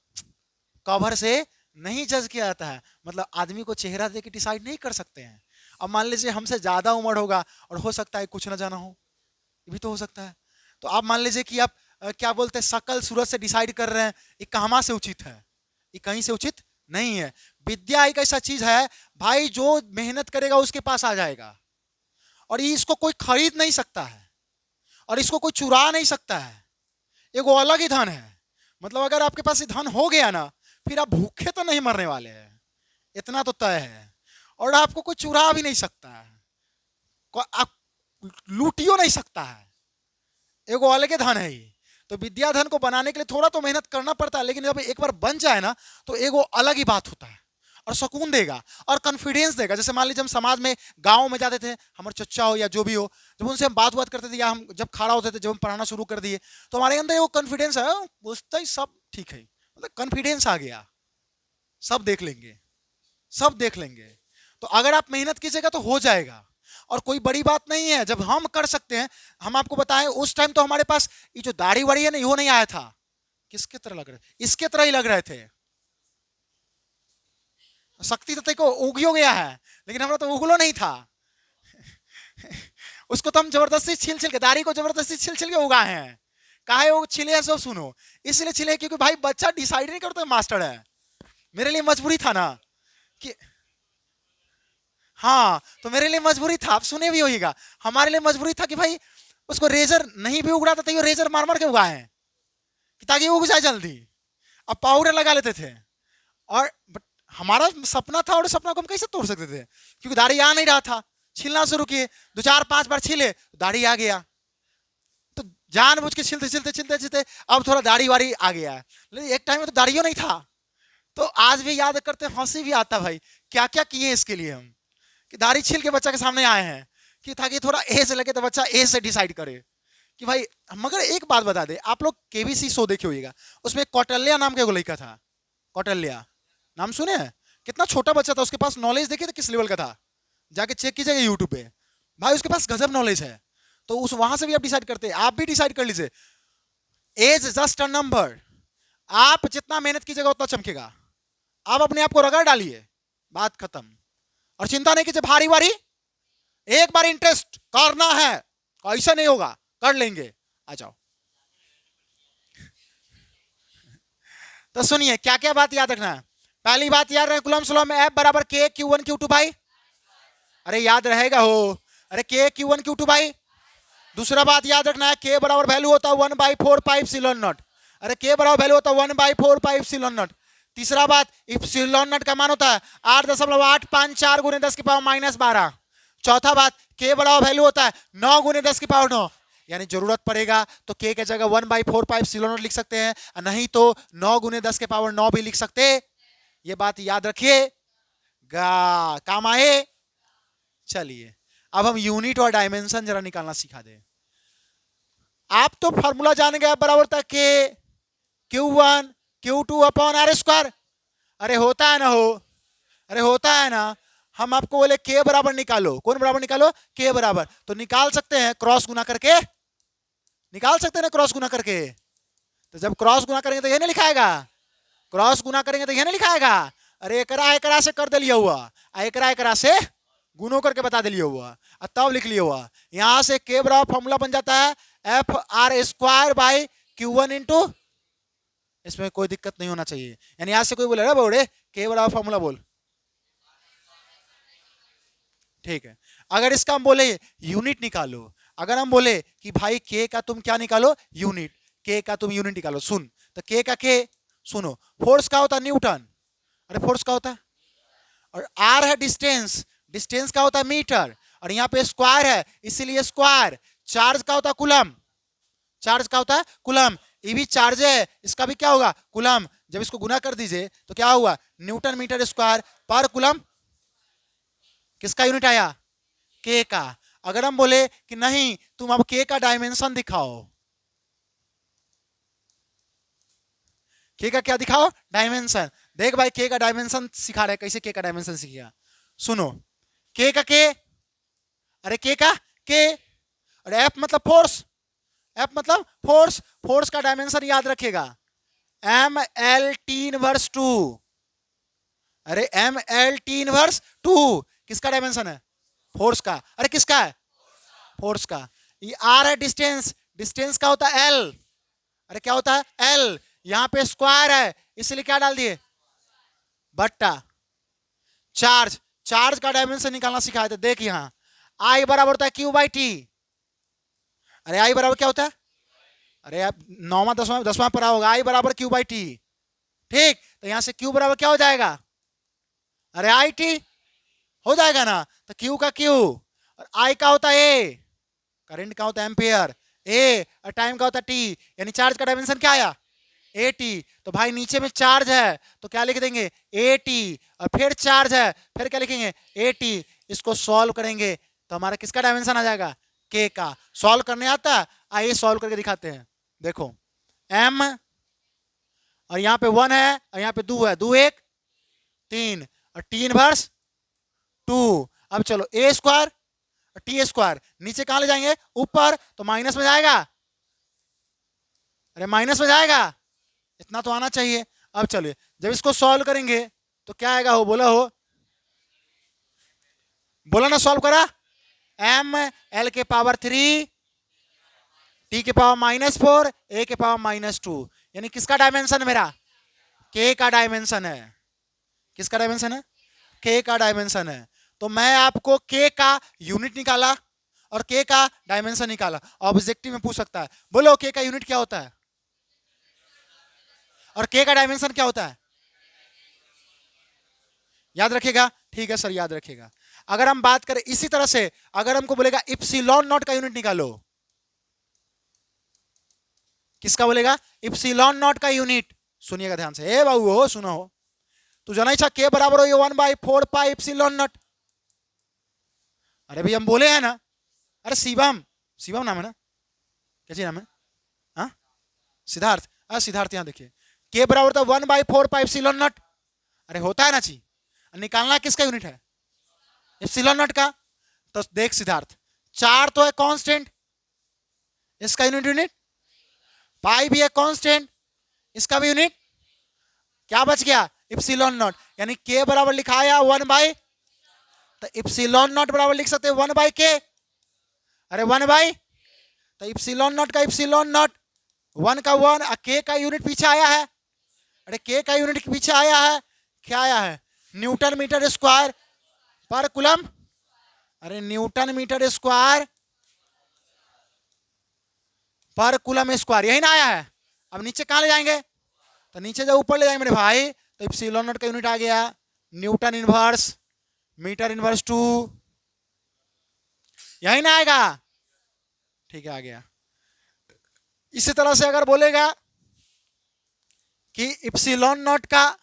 कवर से नहीं जज किया जाता है। मतलब आदमी को चेहरा देख के डिसाइड नहीं कर सकते हैं। अब मान लीजिए हमसे ज्यादा उम्र होगा और हो सकता है कुछ ना जाना हो, ये भी तो हो सकता है। तो आप मान लीजिए कि आप क्या बोलते हैं, शकल सूरत से डिसाइड कर रहे हैं, ये कहाँ से उचित है, ये कहीं से उचित नहीं है। विद्या एक ऐसा चीज है भाई, जो मेहनत करेगा उसके पास आ जाएगा, और ये इसको कोई खरीद नहीं सकता है, और इसको कोई चुरा नहीं सकता है। एक वो अलग ही धन है। मतलब अगर आपके पास ये धन हो गया ना, फिर आप भूखे तो नहीं मरने वाले हैं, इतना तो तय है। और आपको कोई चुरा भी नहीं सकता है, आप लूटियो नहीं सकता है, एक अलग ही धन है ये। तो विद्या धन को बनाने के लिए थोड़ा तो मेहनत करना पड़ता है, लेकिन जब एक बार बन जाए ना तो एक वो अलग ही बात होता है, और सुकून देगा और कॉन्फिडेंस देगा। जैसे मान लीजिए हम समाज में गांव में जाते थे, हमारे चच्चा हो या जो भी हो, जब उनसे हम बात करते थे या हम जब खड़ा होते थे, जब हम पढ़ाना शुरू कर दिए तो हमारे अंदर वो कॉन्फिडेंस है, पूछता ही सब ठीक है, मतलब कॉन्फिडेंस आ गया, सब देख लेंगे, सब देख लेंगे। तो अगर आप मेहनत कीजिएगा तो हो जाएगा, और कोई बड़ी बात नहीं है जब हम कर सकते हैं। हम आपको बताएं उस टाइम तो हमारे पास ये जो दाढ़ी वाड़ी है ना, वो नहीं आया था। किसके तरह लग रहे, इसके तरह ही लग रहे थे। शक्ति तो को उगियो गया है, लेकिन हमारा तो उगलो नहीं था। उसको तो हम जबरदस्ती छील छील के, दाढ़ी को जबरदस्ती छील छील के उगाए हैं। काहे वो छिले है, सब सुनो, इसलिए छिले क्योंकि भाई बच्चा डिसाइड नहीं करता मास्टर है। मेरे लिए मजबूरी था ना कि हाँ, तो मेरे लिए मजबूरी था, आप सुने भी होइएगा, हमारे लिए मजबूरी था कि भाई उसको रेजर नहीं भी उगड़ा था, रेजर मार मार के उगाए हैं ताकि उग जाए जल्दी। अब पाउडर लगा लेते थे, और हमारा सपना था, और सपना को हम कैसे तोड़ सकते थे, क्योंकि दाढ़ी आ नहीं रहा था। छीलना शुरू किए, 2 4 5 बार छीले, दाढ़ी आ गया। तो जानबूझ के छीलते छीलते छीलते छीलते अब थोड़ा दाढ़ी वाड़ी आ गया है, लेकिन एक टाइम में तो दाढ़ियों नहीं था। तो आज भी याद करते हंसी भी आता भाई, क्या क्या किए इसके लिए हम, कि दाढ़ी छील के बच्चा के सामने आए हैं कि ताकि थोड़ा एज लगे तो बच्चा एज से डिसाइड करे कि भाई। मगर एक बात बता दे, आप लोग केबीसी शो देखे होइएगा, उसमें कौटल्या नाम का लड़का था, कौटल्या नाम सुने हैं? कितना छोटा बच्चा था, उसके पास नॉलेज देखिए तो किस लेवल का था, जाके चेक कीजिएगा यूट्यूब पे, भाई उसके पास गजब नॉलेज है। तो उस वहां से भी आप डिसाइड करते हैं, आप भी डिसाइड कर लीजिए, एज जस्ट अ नंबर। आप जितना मेहनत कीजिएगा उतना चमकेगा। आप अपने आप को रगड़ डालिए, बात खत्म। और चिंता नहीं कीजिए भारी वारी, एक बार इंटरेस्ट करना है, ऐसा नहीं होगा, कर लेंगे, आ जाओ। तो सुनिए क्या क्या बात याद रखना है। पहली बात याद रहे, कुलम सुलम में एफ बराबर के Q1 Q2 भाई, अरे याद रहेगा हो, अरे के Q1 Q2 भाई। दूसरा बात याद रखना है, के बराबर वैल्यू होता है 1/4 पाई एप्सिलॉन नॉट, अरे के बराबर वैल्यू होता है 1/4 पाई एप्सिलॉन नॉट। तीसरा बात, एप्सिलॉन नॉट का मान होता है 8.854 गुने 10 की पावर -12। चौथा बात, के बराबर वैल्यू होता है 9 गुने 10 की पावर 9। यानी जरूरत पड़ेगा तो के के जगह 1/4πε0 लिख सकते हैं, नहीं तो 9 गुने 10 के पावर 9 भी लिख सकते। ये बात याद रखिए, काम आए। चलिए अब हम यूनिट और डायमेंशन जरा निकालना सिखा दें। आप तो फॉर्मूला जान गए, बराबर था के Q1 Q2 upon are square. अरे होता है ना, अरे होता है ना। हम आपको बोले के बराबर निकालो, कौन बराबर निकालो, के बराबर, तो निकाल सकते हैं क्रॉस गुना करके, निकाल सकते हैं ना क्रॉस गुना करके। तो जब क्रॉस गुना करेंगे तो ये नहीं लिखाएगा, क्रॉस गुना करेंगे तो ये नहीं लिखाएगा। अरे एकरा से कर दिया हुआ, एकरा से गुनो करके बता दिया हुआ, तब लिख लिया हुआ। यहां से के बराबर फॉर्मूला बन जाता है FR² इंटू, इसमें कोई दिक्कत नहीं होना चाहिए। यानी यहां से कोई बोले बोले के बराबर फॉर्मूला बोल, ठीक है। अगर इसका हम बोले यूनिट निकालो, अगर हम बोले कि भाई के का तुम क्या निकालो, यूनिट, के का तुम यूनिट निकालो, सुन तो के का के, सुनो फोर्स का होता है न्यूटन, अरे फोर्स का होता है, और आर है डिस्टेंस, डिस्टेंस का होता है मीटर, और यहाँ पे स्क्वायर है इसीलिए स्क्वायर। चार्ज का होता है कुलम, चार्ज का होता है कुलम, ये भी चार्ज है, इसका भी क्या होगा कुलम। जब इसको गुना कर दीजिए तो क्या हुआ, Newton metre square per coulomb. किसका यूनिट आया, के का। अगर हम बोले कि नहीं तुम अब के का डायमेंशन दिखाओ, के का क्या दिखाओ, डायमेंशन। देख भाई के का डायमेंशन सिखा रहे, कैसे के का डायमेंशन सीखिएगा। सुनो के का के, अरे के का के, और एफ मतलब फोर्स, एफ मतलब फोर्स, फोर्स का डायमेंशन याद रखिएगा MLT−2, अरे MLT−2 किसका डायमेंशन है, फोर्स का। अरे किसका है, फोर्स का। ये आर है डिस्टेंस, डिस्टेंस का होता है एल, अरे क्या होता है एल, यहां पे स्क्वायर है इसलिए क्या डाल दिए बट्टा। चार्ज, चार्ज का डायमेंशन निकालना सिखाए थे, देख यहां आई बराबर होता है Q/T। अरे आई बराबर क्या होता है, अरे आप 9वां 10वां पढ़ा होगा, आई बराबर Q/T, ठीक। तो यहां से Q बराबर क्या हो जाएगा, अरे IT हो जाएगा ना, तो Q का Q, और I का होता है A, करंट का होता है एम्पियर, A, और टाइम का होता है T, यानी चार्ज का डायमेंशन क्या आया AT। तो भाई नीचे में चार्ज है तो क्या लिख देंगे AT, और फिर चार्ज है फिर क्या लिखेंगे AT। इसको सॉल्व करेंगे तो हमारा किसका डायमेंशन आ जाएगा, के का। सॉल्व करने आता है, आइए सॉल्व करके दिखाते हैं। देखो M, और यहाँ पे 1 है और यहाँ पे 2 है, 2 1 3, और T−2। अब चलो A स्क्वायर और T स्क्वायर नीचे कहां ले जाएंगे, ऊपर, तो माइनस में जाएगा, अरे माइनस में जाएगा, इतना तो आना चाहिए। अब चलिए जब इसको सॉल्व करेंगे तो क्या आएगा, हो बोला, हो बोला ना, सॉल्व करा, ML के पावर 3 T के पावर -4 A के पावर -2, यानी किसका डायमेंशन है मेरा, के का डायमेंशन है। किसका डायमेंशन है, के का डायमेंशन है। तो मैं आपको के का यूनिट निकाला और के का डायमेंशन निकाला, ऑब्जेक्टिव में पूछ सकता है, बोलो के का यूनिट क्या होता है और के का डायमेंशन क्या होता है, याद रखिएगा, ठीक है सर याद रखिएगा। अगर हम बात करें इसी तरह से, अगर हमको बोलेगा इप्सिलॉन नॉट का यूनिट निकालो, किसका बोलेगा, इप्सिलॉन नॉट का यूनिट, सुनिएगा ध्यान से, ए बाबू हो सुनो हो, तू जाना इच्छा के बराबर हो 1/4π इप्सिलॉन नॉट। अरे भाई हम बोले हैं ना, अरे शिवम, शिवम नाम है ना, क्या चीज नाम है, हाँ सिद्धार्थ, अरे सिद्धार्थ यहाँ देखिए, के बराबर था 1/4π इप्सिलॉन नॉट, अरे होता है ना ची, निकालना किसका यूनिट है, इप्सिलॉन नॉट का। तो देख सिद्धार्थ, 4 तो है कांस्टेंट, इसका यूनिट यूनिट, पाई भी है कांस्टेंट, इसका भी यूनिट, क्या बच गया इप्सिलॉन नॉट, यानी के बराबर लिखाया 1/, तो इप्सिलॉन नॉट बराबर लिख सकते हैं 1/k, अरे 1/, तो इप्सिलॉन नॉट का इप्सिलॉन नॉट 1 का 1, के का यूनिट पीछे आया है, अरे के का यूनिट पीछे आया है, क्या आया है, Newton metre square per coulomb, अरे Newton metre square per coulomb square, यही ना आया है। अब नीचे कहां ले जाएंगे, तो नीचे जब ऊपर ले जाएंगे मेरे भाई, तो इप्सिलॉन नॉट का यूनिट आ गया न्यूटन इनवर्स मीटर इनवर्स 2, यही ना आएगा, ठीक है आ गया। इसी तरह से अगर बोलेगा कि इप्सिलॉन नॉट का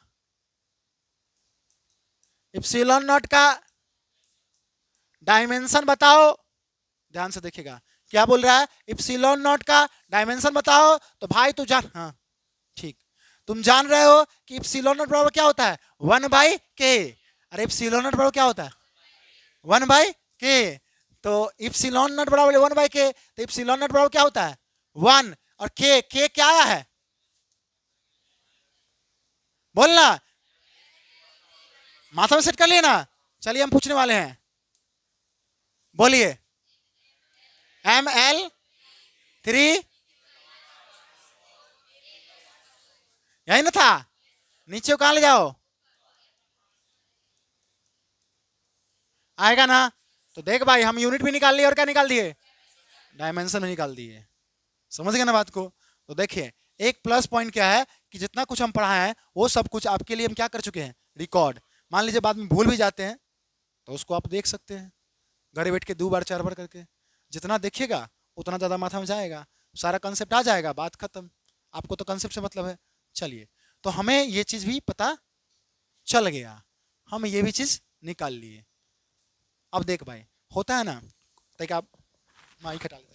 डायमेंशन बताओ, ध्यान से देखिएगा क्या बोल रहा है, इप्सिलॉन नॉट का डायमेंशन बताओ, तो भाई तू जान, हाँ ठीक, तुम जान रहे हो कि इप्सिलॉन नॉट बराबर क्या होता है, 1/k। अरे इप्सिलॉन नॉट बराबर क्या होता है, 1/k। तो इप्सिलॉन नॉट बराबर 1/k, तो इप्सिलॉन नॉट बराबर क्या होता है 1, और k क्या आया है, बोलना, माथा में सेट कर लिए ना। चलिए हम पूछने वाले हैं, बोलिए, ml3, यही ना था, नीचे कहां ले जाओ, आएगा ना। तो देख भाई हम यूनिट भी निकाल लिए और क्या निकाल दिए, डायमेंशन भी निकाल दिए, समझ गए ना बात को। तो देखिए एक प्लस पॉइंट क्या है कि जितना कुछ हम पढ़ाए हैं वो सब कुछ आपके लिए हम क्या कर चुके हैं, रिकॉर्ड। मान लीजिए बाद में भूल भी जाते हैं तो उसको आप देख सकते हैं घर बैठ के 2 बार 4 बार करके, जितना देखिएगा उतना ज़्यादा माथा में जाएगा, सारा कंसेप्ट आ जाएगा, बात खत्म। आपको तो कंसेप्ट से मतलब है। चलिए, तो हमें ये चीज़ भी पता चल गया, हम ये भी चीज़ निकाल लिए। अब देख भाई होता है ना, तक आप माइक हटा लेते हैं।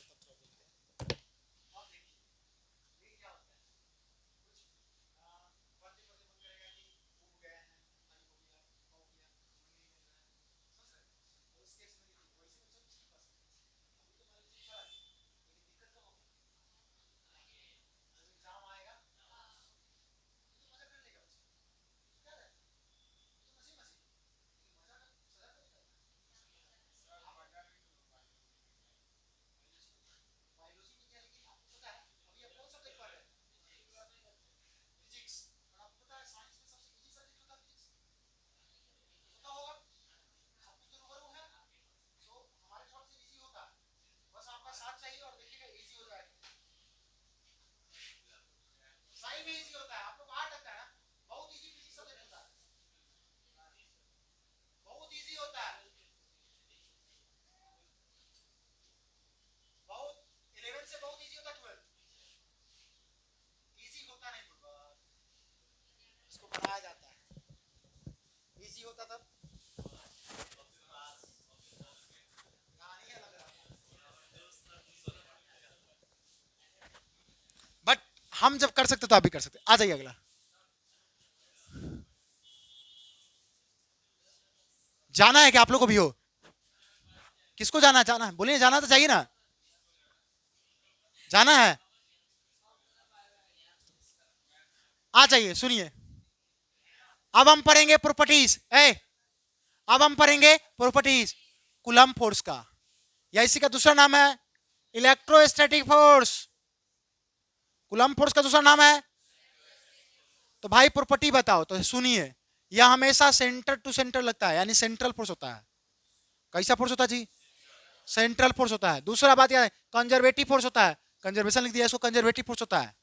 होता तब बट हम जब कर सकते तो आप भी कर सकते। आ जाइए अगला, जाना है क्या आप लोग को भी हो, किसको जाना है, जाना है बोलिए, जाना तो चाहिए ना, जाना है, आ जाइए सुनिए। अब हम पढ़ेंगे प्रॉपर्टीज, अब हम पढ़ेंगे प्रॉपर्टीज कूलम्ब फोर्स का, या इसी का दूसरा नाम है इलेक्ट्रोस्टैटिक फोर्स। कूलम्ब फोर्स का दूसरा नाम है, तो भाई प्रॉपर्टी बताओ, तो सुनिए, यह हमेशा सेंटर टू सेंटर लगता है, यानी सेंट्रल फोर्स होता है। कैसा फोर्स होता है जी, सेंट्रल फोर्स होता है। दूसरा बात यह है कंजर्वेटिव फोर्स होता है, कंजर्वेशन लिख दिया इसको, कंजर्वेटिव फोर्स होता है।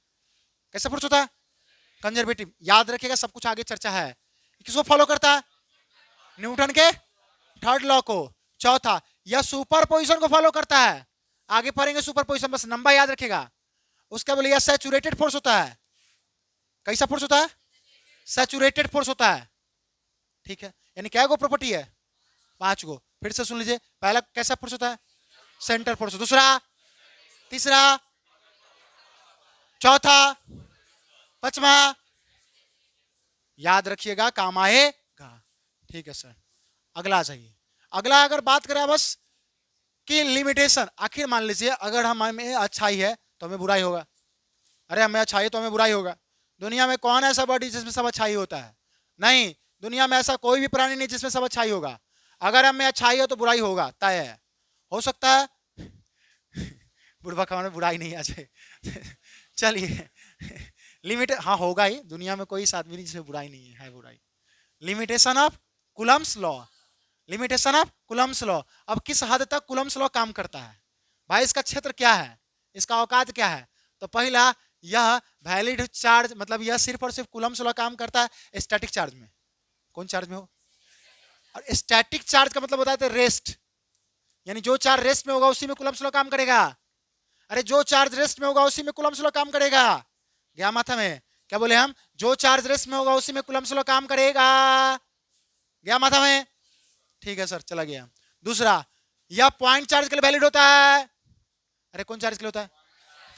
कैसा फोर्स होता है, कंजर्वेटिव। याद रखिएगा, सब कुछ आगे चर्चा है। किसको फॉलो करता है, न्यूटन के थर्ड लॉ को। चौथा, यह सुपर पोजिशन को फॉलो करता है, आगे पढ़ेंगे सुपर पोजिशन, बस नंबर याद रखेगा। उसके बाद यह सैचुरेटेड फोर्स होता है। कैसा फोर्स होता है, सैचुरेटेड फोर्स होता है, ठीक है। यानी क्या गो प्रॉपर्टी है, 5 गो। फिर से सुन लीजिए, पहला कैसा फोर्स होता है, सेंट्रल फोर्स, दूसरा, तीसरा, चौथा, पांचवा, याद रखिएगा काम आएगा, ठीक है सर। अगला आ जाइए। अगला अगर बात करें बस कि लिमिटेशन, आखिर मान लीजिए अगर हमें अच्छाई है तो हमें बुराई होगा, अरे हमें अच्छाई है तो हमें बुराई होगा। दुनिया में कौन ऐसा बॉडी जिसमें सब अच्छाई होता है, नहीं, दुनिया में ऐसा कोई भी प्राणी नहीं जिसमें सब अच्छाई होगा। अगर हमें अच्छाई हो तो बुराई होगा, तय है। हो सकता है बुढ़वा खाने में बुराई नहीं आ जाए चलिए लिमिट, हाँ होगा ही, दुनिया में कोई इस आदमी नहीं जिसमें बुराई नहीं है बुराई। Limitation of Coulomb's law, limitation of Coulomb's law. अब किस हद तक कूलम्ब्स लॉ काम करता है, भाई इसका क्षेत्र क्या है, इसका औकात क्या है। तो पहला, यह वैलिड चार्ज, मतलब यह सिर्फ और सिर्फ कूलम्ब्स लॉ काम करता है स्टैटिक चार्ज में। कौन चार्ज में हो, और स्टैटिक चार्ज का मतलब होता है रेस्ट, यानी जो चार्ज रेस्ट में होगा उसी में कूलम्ब्स लॉ काम करेगा। अरे जो चार्ज रेस्ट में होगा उसी में कूलम्ब लॉ काम करेगा। गया माथा में? क्या बोले हम? जो चार्ज रेस्ट में होगा उसी में कूलम्ब लॉ काम करेगा। गया माथा में? ठीक है सर, चला गया। दूसरा, यह पॉइंट चार्ज के लिए वैलिड होता है। अरे कौन चार्ज के लिए होता है?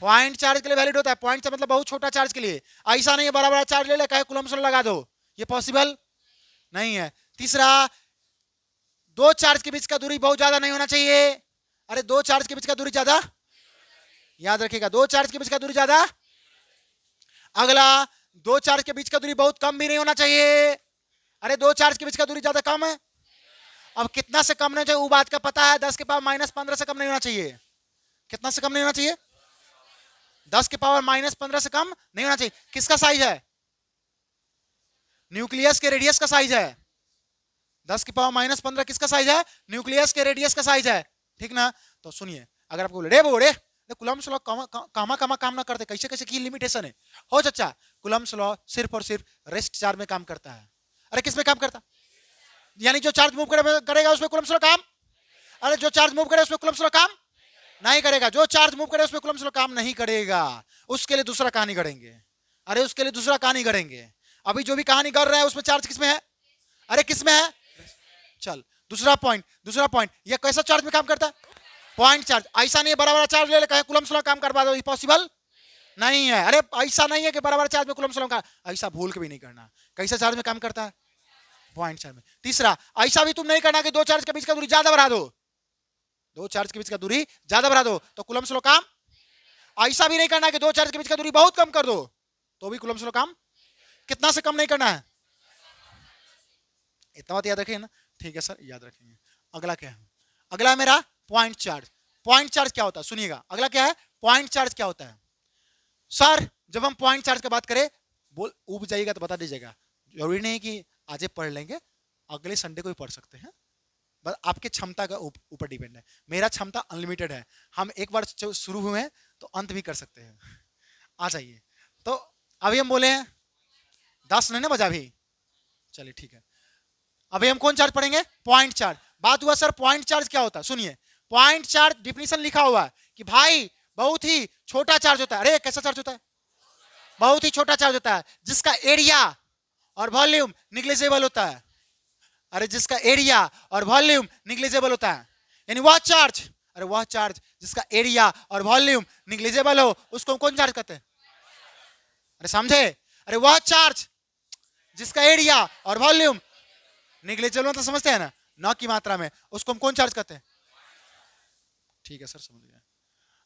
पॉइंट चार्ज के लिए वैलिड होता है। पॉइंट चार्ज मतलब बहुत छोटा चार्ज के लिए। ऐसा नहीं है बड़ा बड़ा चार्ज ले ले कहे कूलम्ब लॉ लगा दो, ये पॉसिबल नहीं है। तीसरा, दो चार्ज के बीच का दूरी बहुत ज्यादा नहीं होना चाहिए। अरे दो चार्ज के बीच का दूरी ज्यादा, याद रखिएगा, दो चार्ज के बीच का दूरी ज्यादा। अगला, दो चार्ज के बीच का दूरी बहुत कम भी नहीं होना चाहिए। अरे दो चार्ज के बीच का दूरी ज्यादा कम है। अब कितना से कम नहीं चाहिए वो बात का पता है, 10 के पावर -15 से कम नहीं होना चाहिए। कितना से कम नहीं होना चाहिए? 10 के पावर -15 से कम नहीं होना चाहिए। किसका साइज है? न्यूक्लियस के रेडियस का साइज है। 10 की पावर -15 किसका साइज है? न्यूक्लियस के रेडियस का साइज है। ठीक ना? तो सुनिए, अगर आपको बोले बोले कूलम्ब लॉ कामा काम ना करते, कैसे कैसे की लिमिटेशन है हो चाचा? कूलम्ब लॉ सिर्फ और सिर्फ रेस्ट चार्ज में काम करता है। अरे किस में काम करता? यानी जो चार्ज मूव करेगा उसमें कूलम्ब लॉ काम। अरे जो चार्ज मूव करे उसमें कूलम्ब लॉ काम नहीं करेगा। जो चार्ज मूव करे उसमें कूलम्ब लॉ काम नहीं करेगा। उसके लिए दूसरा कहानी गढ़ेंगे। अरे उसके लिए दूसरा कहानी गढ़ेंगे। अभी जो भी कहानी गढ़ रहा है उसमें चार्ज किसमें है? अरे किसमें है? चल दूसरा पॉइंट, ये कैसा चार्ज में काम करता है? Point charge. ऐसा नहीं है बड़ा बड़ा चार्ज ले ले कहे कूलम्ब लॉ काम करवा दो, पॉसिबल नहीं है। अरे ऐसा नहीं है कि बड़ा बड़ा चार्ज में कूलम्ब लॉ का, ऐसा भूल के भी नहीं करना। कैसा चार्ज में काम करता है? पॉइंट चार्ज में। तीसरा, ऐसा भी तुम नहीं करना कि दो चार्ज के बीच का दूरी ज्यादा बढ़ा दो, दो चार्ज के बीच का दूरी ज्यादा बढ़ा दो तो कूलम्ब लॉ काम। ऐसा भी नहीं करना कि दो चार्ज के बीच का दूरी बहुत कम कर दो तो भी कूलम्ब लॉ काम। कितना से कम नहीं करना है? इतना बात याद रखिए ना। ठीक है सर, याद रखेंगे। अगला क्या है? अगला है मेरा पॉइंट चार्ज। पॉइंट चार्ज क्या होता है? सुनिएगा, अगला क्या है? पॉइंट चार्ज क्या होता है? सर जब हम पॉइंट चार्ज की बात करें, बोल उब जाइएगा तो बता दीजिएगा। जरूरी नहीं कि आज पढ़ लेंगे, अगले संडे को भी पढ़ सकते हैं। बस आपके क्षमता का ऊपर डिपेंड है। मेरा क्षमता अनलिमिटेड है। हम एक बार शुरू हुए हैं तो अंत भी कर सकते हैं। आ जाइए। तो अभी हम बोले हैं 10 नहीं ना बजा भी। चलिए ठीक है, अभी हम कौन चार्ज पढ़ेंगे? Point charge. बात हुआ सर पॉइंट चार्ज क्या होता है? सुनिए, पॉइंट चार्ज डिफिनीशन लिखा हुआ है कि भाई बहुत ही छोटा चार्ज होता है। अरे कैसा चार्ज होता है? बहुत ही छोटा चार्ज होता है जिसका एरिया और वॉल्यूम निग्लिजिबल होता है। अरे जिसका एरिया और वॉल्यूम निग्लिजिबल होता है, यानी वह चार्ज, अरे वह चार्ज जिसका एरिया और वॉल्यूम निग्लिजिबल हो उसको कौन चार्ज कहते हैं? अरे समझे? अरे वह चार्ज जिसका एरिया और वॉल्यूम निग्लिजिबल मतलब समझते हैं ना, न की मात्रा में, उसको हम कौन चार्ज कहते हैं? ठीक है सर, समझ गया।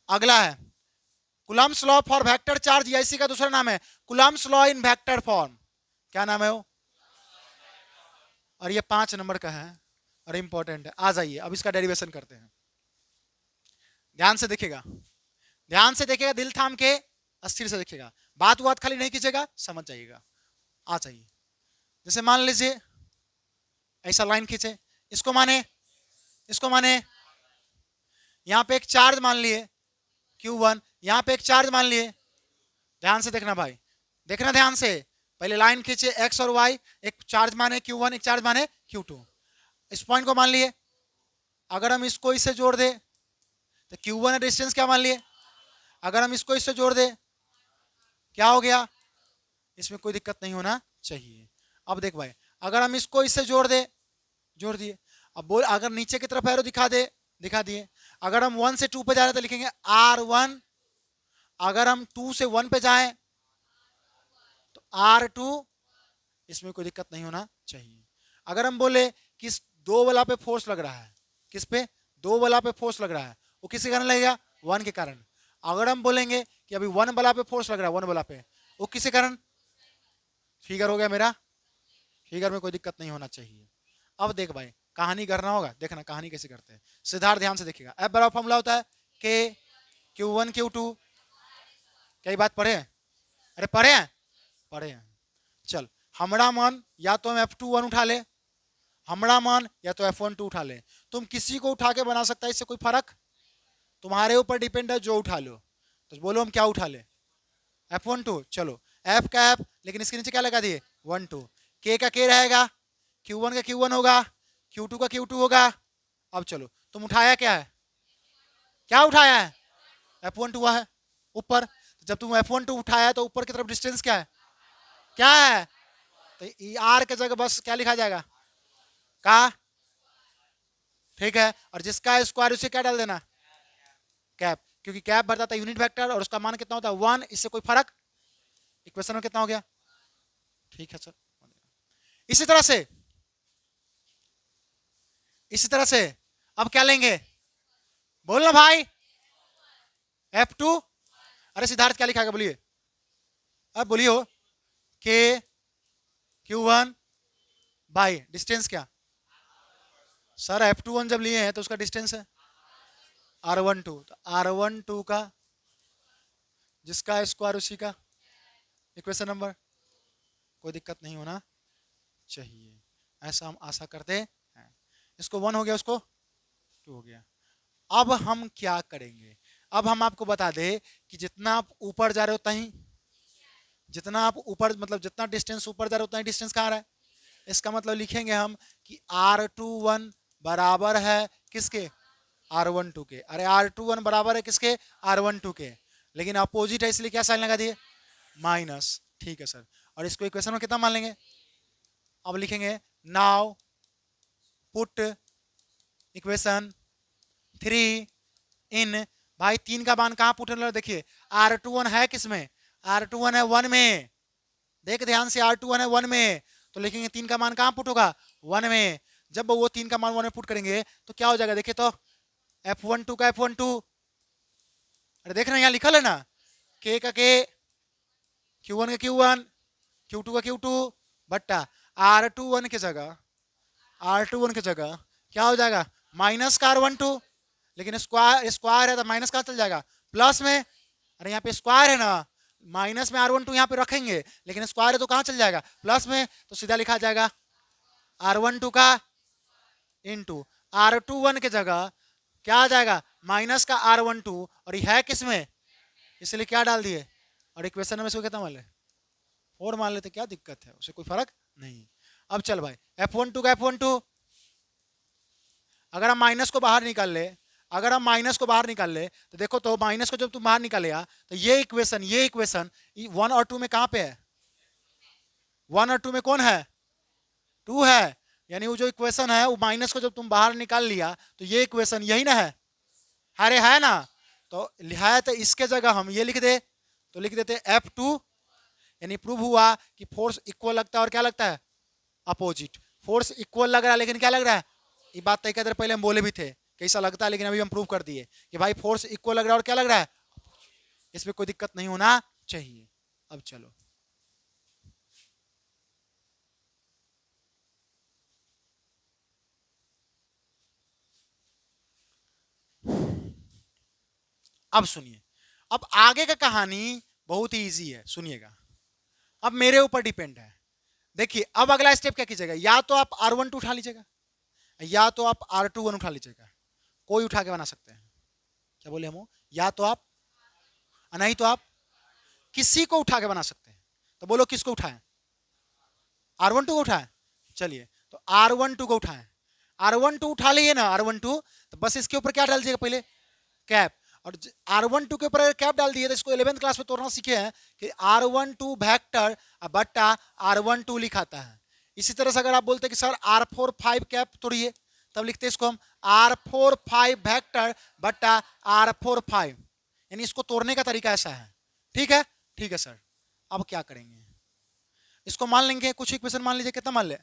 अगला है Coulomb's law for vector charge. इसी का दूसरा नाम है Coulomb's law in vector form. क्या नाम है वो? और ये 5 नंबर का है और इंपॉर्टेंट है। आ जाइए अब इसका डेरिवेशन करते हैं। ध्यान से देखिएगा, ध्यान से देखिएगा, दिल थाम के अस्थिर से देखिएगा, बात बात खाली नहीं कीजिएगा, समझ जाइएगा। आ जाइए, जैसे मान लीजिए ऐसा लाइन खींचे, इसको माने, इसको माने, यहां पे एक चार्ज मान लिए Q1, यहां पे एक चार्ज मान लिए। ध्यान से देखना भाई, देखना ध्यान से। पहले लाइन खींचे x और y, एक चार्ज माने Q1, एक चार्ज माने Q2। इस पॉइंट को मान लिए, अगर हम इसको इससे जोड़ दे तो Q1 डिस्टेंस क्या मान लिए, अगर हम इसको इससे जोड़ दे क्या हो गया? इसमें कोई दिक्कत नहीं होना चाहिए। अब देख भाई, अगर हम इसको इससे जोड़ दे, जोड़ दिए। अब बोल अगर नीचे की तरफ एरो दिखा दे, दिखा दिए। अगर हम 1 से 2 पे जा रहे हैं तो लिखेंगे R1, अगर हम 2 से 1 पे जाएं तो R2। इसमें कोई दिक्कत नहीं होना चाहिए। अगर हम बोले कि दो बला पे फोर्स लग रहा है, किस पे? दो बला पे फोर्स लग रहा है, वो किसके कारण लगेगा? 1 के कारण। अगर हम बोलेंगे कि अभी 1 बला पे फोर्स लग रहा है, 1 बला पे, वो किसके कारण? फिगर हो गया मेरा, फिगर में कोई दिक्कत नहीं होना चाहिए। अब देख भाई, कहानी करना होगा, देखना कहानी कैसे करते हैं। सिद्धार्थ ध्यान से देखिएगा, F बराबर फॉर्मूला होता है K Q1 Q2। कई बात पढ़े हैं? अरे पढ़े हैं, पढ़े हैं। चल, हमारा मान या तो हम F21 उठा ले, हमारा मान या तो F12 उठा ले। तुम किसी को उठा के बना सकता है, इससे कोई फर्क तुम्हारे ऊपर डिपेंड है, जो उठा लो। तो बोलो हम क्या उठा ले? F12। चलो F का F, लेकिन इसके नीचे क्या लगा दिए? 1 2। K का K रहेगा, Q1 का Q1 होगा, Q2 का Q2 होगा। अब चलो तुम उठाया क्या है? क्या उठाया है? F12 हुआ है ऊपर, जब तुम F12 उठाया तो ऊपर की तरफ डिस्टेंस क्या है, तो आर के जगह बस क्या लिखा जाएगा, का, ठीक है। और जिसका स्क्वायर उसे क्या डाल देना, कैप, क्योंकि कैप भरता था यूनिट वेक्टर और उसका मान कितना होता है 1, इससे कोई फर्क, इक्वेशन में कितना हो गया, ठीक है सर। इसी तरह से अब क्या लेंगे, बोलना भाई, F2, अरे सिद्धार्थ क्या लिखा है बोलिए, अब बोलिए हो, के Q1 बाई डिस्टेंस क्या, सर F21 जब लिए हैं तो उसका डिस्टेंस है R12, तो R12 का जिसका स्क्वायर उसी का, इक्वेशन नंबर, कोई दिक्कत नहीं होना चाहिए, ऐसा हम आशा करते हैं। इसको 1 हो गया, उसको 2 हो गया। अब हम क्या करेंगे, अब हम आपको बता दें कि जितना आप ऊपर जा रहे हो उतना ही, जितना आप ऊपर मतलब जितना डिस्टेंस ऊपर जा रहे हो उतना ही डिस्टेंस कहाँ रहा है, इसका मतलब लिखेंगे हम कि R21 बराबर है किसके, R12 के। अरे R21 बराबर है किसके, R12 के, लेकिन अपोजिट है इसलिए क्या साइन लगा दिए, माइनस, ठीक है सर। और इसको इक्वेशन में कितना मान लेंगे, अब लिखेंगे नाउ पुट इक्वेशन 3 इन, भाई 3 का मान कहां पुट, देखिए R21 है किसमें, R21 है 1 में, देख ध्यान से R21 है 1 में, तो लिखेंगे 3 का मान कहां पुट होगा 1 में। जब वो 3 का मान 1 में पुट करेंगे तो क्या हो जाएगा, देखिए तो F12 का F12, अरे देख रहे हैं यहाँ लिखा है ना, K का K, Q1 का Q1, Q2 का Q2 बट्टा R21 की जगह, R21 की जगह क्या हो जाएगा माइनस का R12, लेकिन स्क्वायर है तो माइनस का चल जाएगा प्लस में, अरे यहाँ पे स्क्वायर है ना, माइनस में R12 यहाँ पे रखेंगे, लेकिन स्क्वायर है तो कहाँ चल जाएगा प्लस में, तो सीधा लिखा जाएगा R12 का इंटू R21 की जगह क्या आ जाएगा माइनस का R12, और ये है किसमें, इसलिए क्या डाल दिए, और इक्वेशन में इसको कितना मान ले 4 मान लेते, क्या दिक्कत है, उसे कोई फर्क नहीं। अब चल भाई F12 का F12, अगर हम माइनस को बाहर निकाल ले, अगर हम माइनस को बाहर निकाल ले तो देखो तो माइनस को जब तुम बाहर निकालेगा तो ये इक्वेशन 1 और 2 में कहां पे है, 1 और 2 में कौन है 2 है, यानी वो जो इक्वेशन है वो माइनस को जब तुम बाहर निकाल लिया तो ये इक्वेशन यही ना है, अरे है ना, तो है तो इसके जगह हम ये लिख दे, तो लिख देते F2, यानी प्रूव हुआ कि फोर्स इक्वल लगता है और क्या लगता है अपोजिट, फोर्स इक्वल लग रहा है लेकिन क्या लग रहा है, ये बात तय देर पहले हम बोले भी थे कैसा लगता है, लेकिन अभी हम प्रूव कर दिए कि भाई फोर्स इक्वल लग रहा है और क्या लग रहा है, इसमें कोई दिक्कत नहीं होना चाहिए। अब चलो अब सुनिए, अब आगे का कहानी बहुत ही इजी है, सुनिएगा, अब मेरे ऊपर डिपेंड है। देखिए अब अगला स्टेप क्या कीजिएगा, या तो आप R12 उठा लीजिएगा या तो आप R21 उठा लीजिएगा, कोई उठा के बना सकते हैं, क्या बोले हम, या तो आप, नहीं तो आप किसी को उठा के बना सकते हैं, तो बोलो किसको उठाएं, R12 को उठाएं, चलिए तो R12 को उठाएं, R12 उठा लिए ना R12, तो बस इसके ऊपर क्या डाल दीजिएगा पहले कैप, और R12 के ऊपर कैप डाल दिए तो इसको 11th क्लास में तोड़ना सीखे हैं कि R12 वेक्टर बट्टा R12 लिखाता है। इसी तरह से अगर आप बोलते हैं कि सर R45 कैप तोड़िए, तब लिखते हैं इसको हम R45 वेक्टर बट्टा R45, यानी इसको तोड़ने का तरीका ऐसा है, ठीक है, ठीक है सर। अब क्या करेंगे, इसको मान लेंगे, कुछ इक्वेशन मान लीजिए, कितना मान ले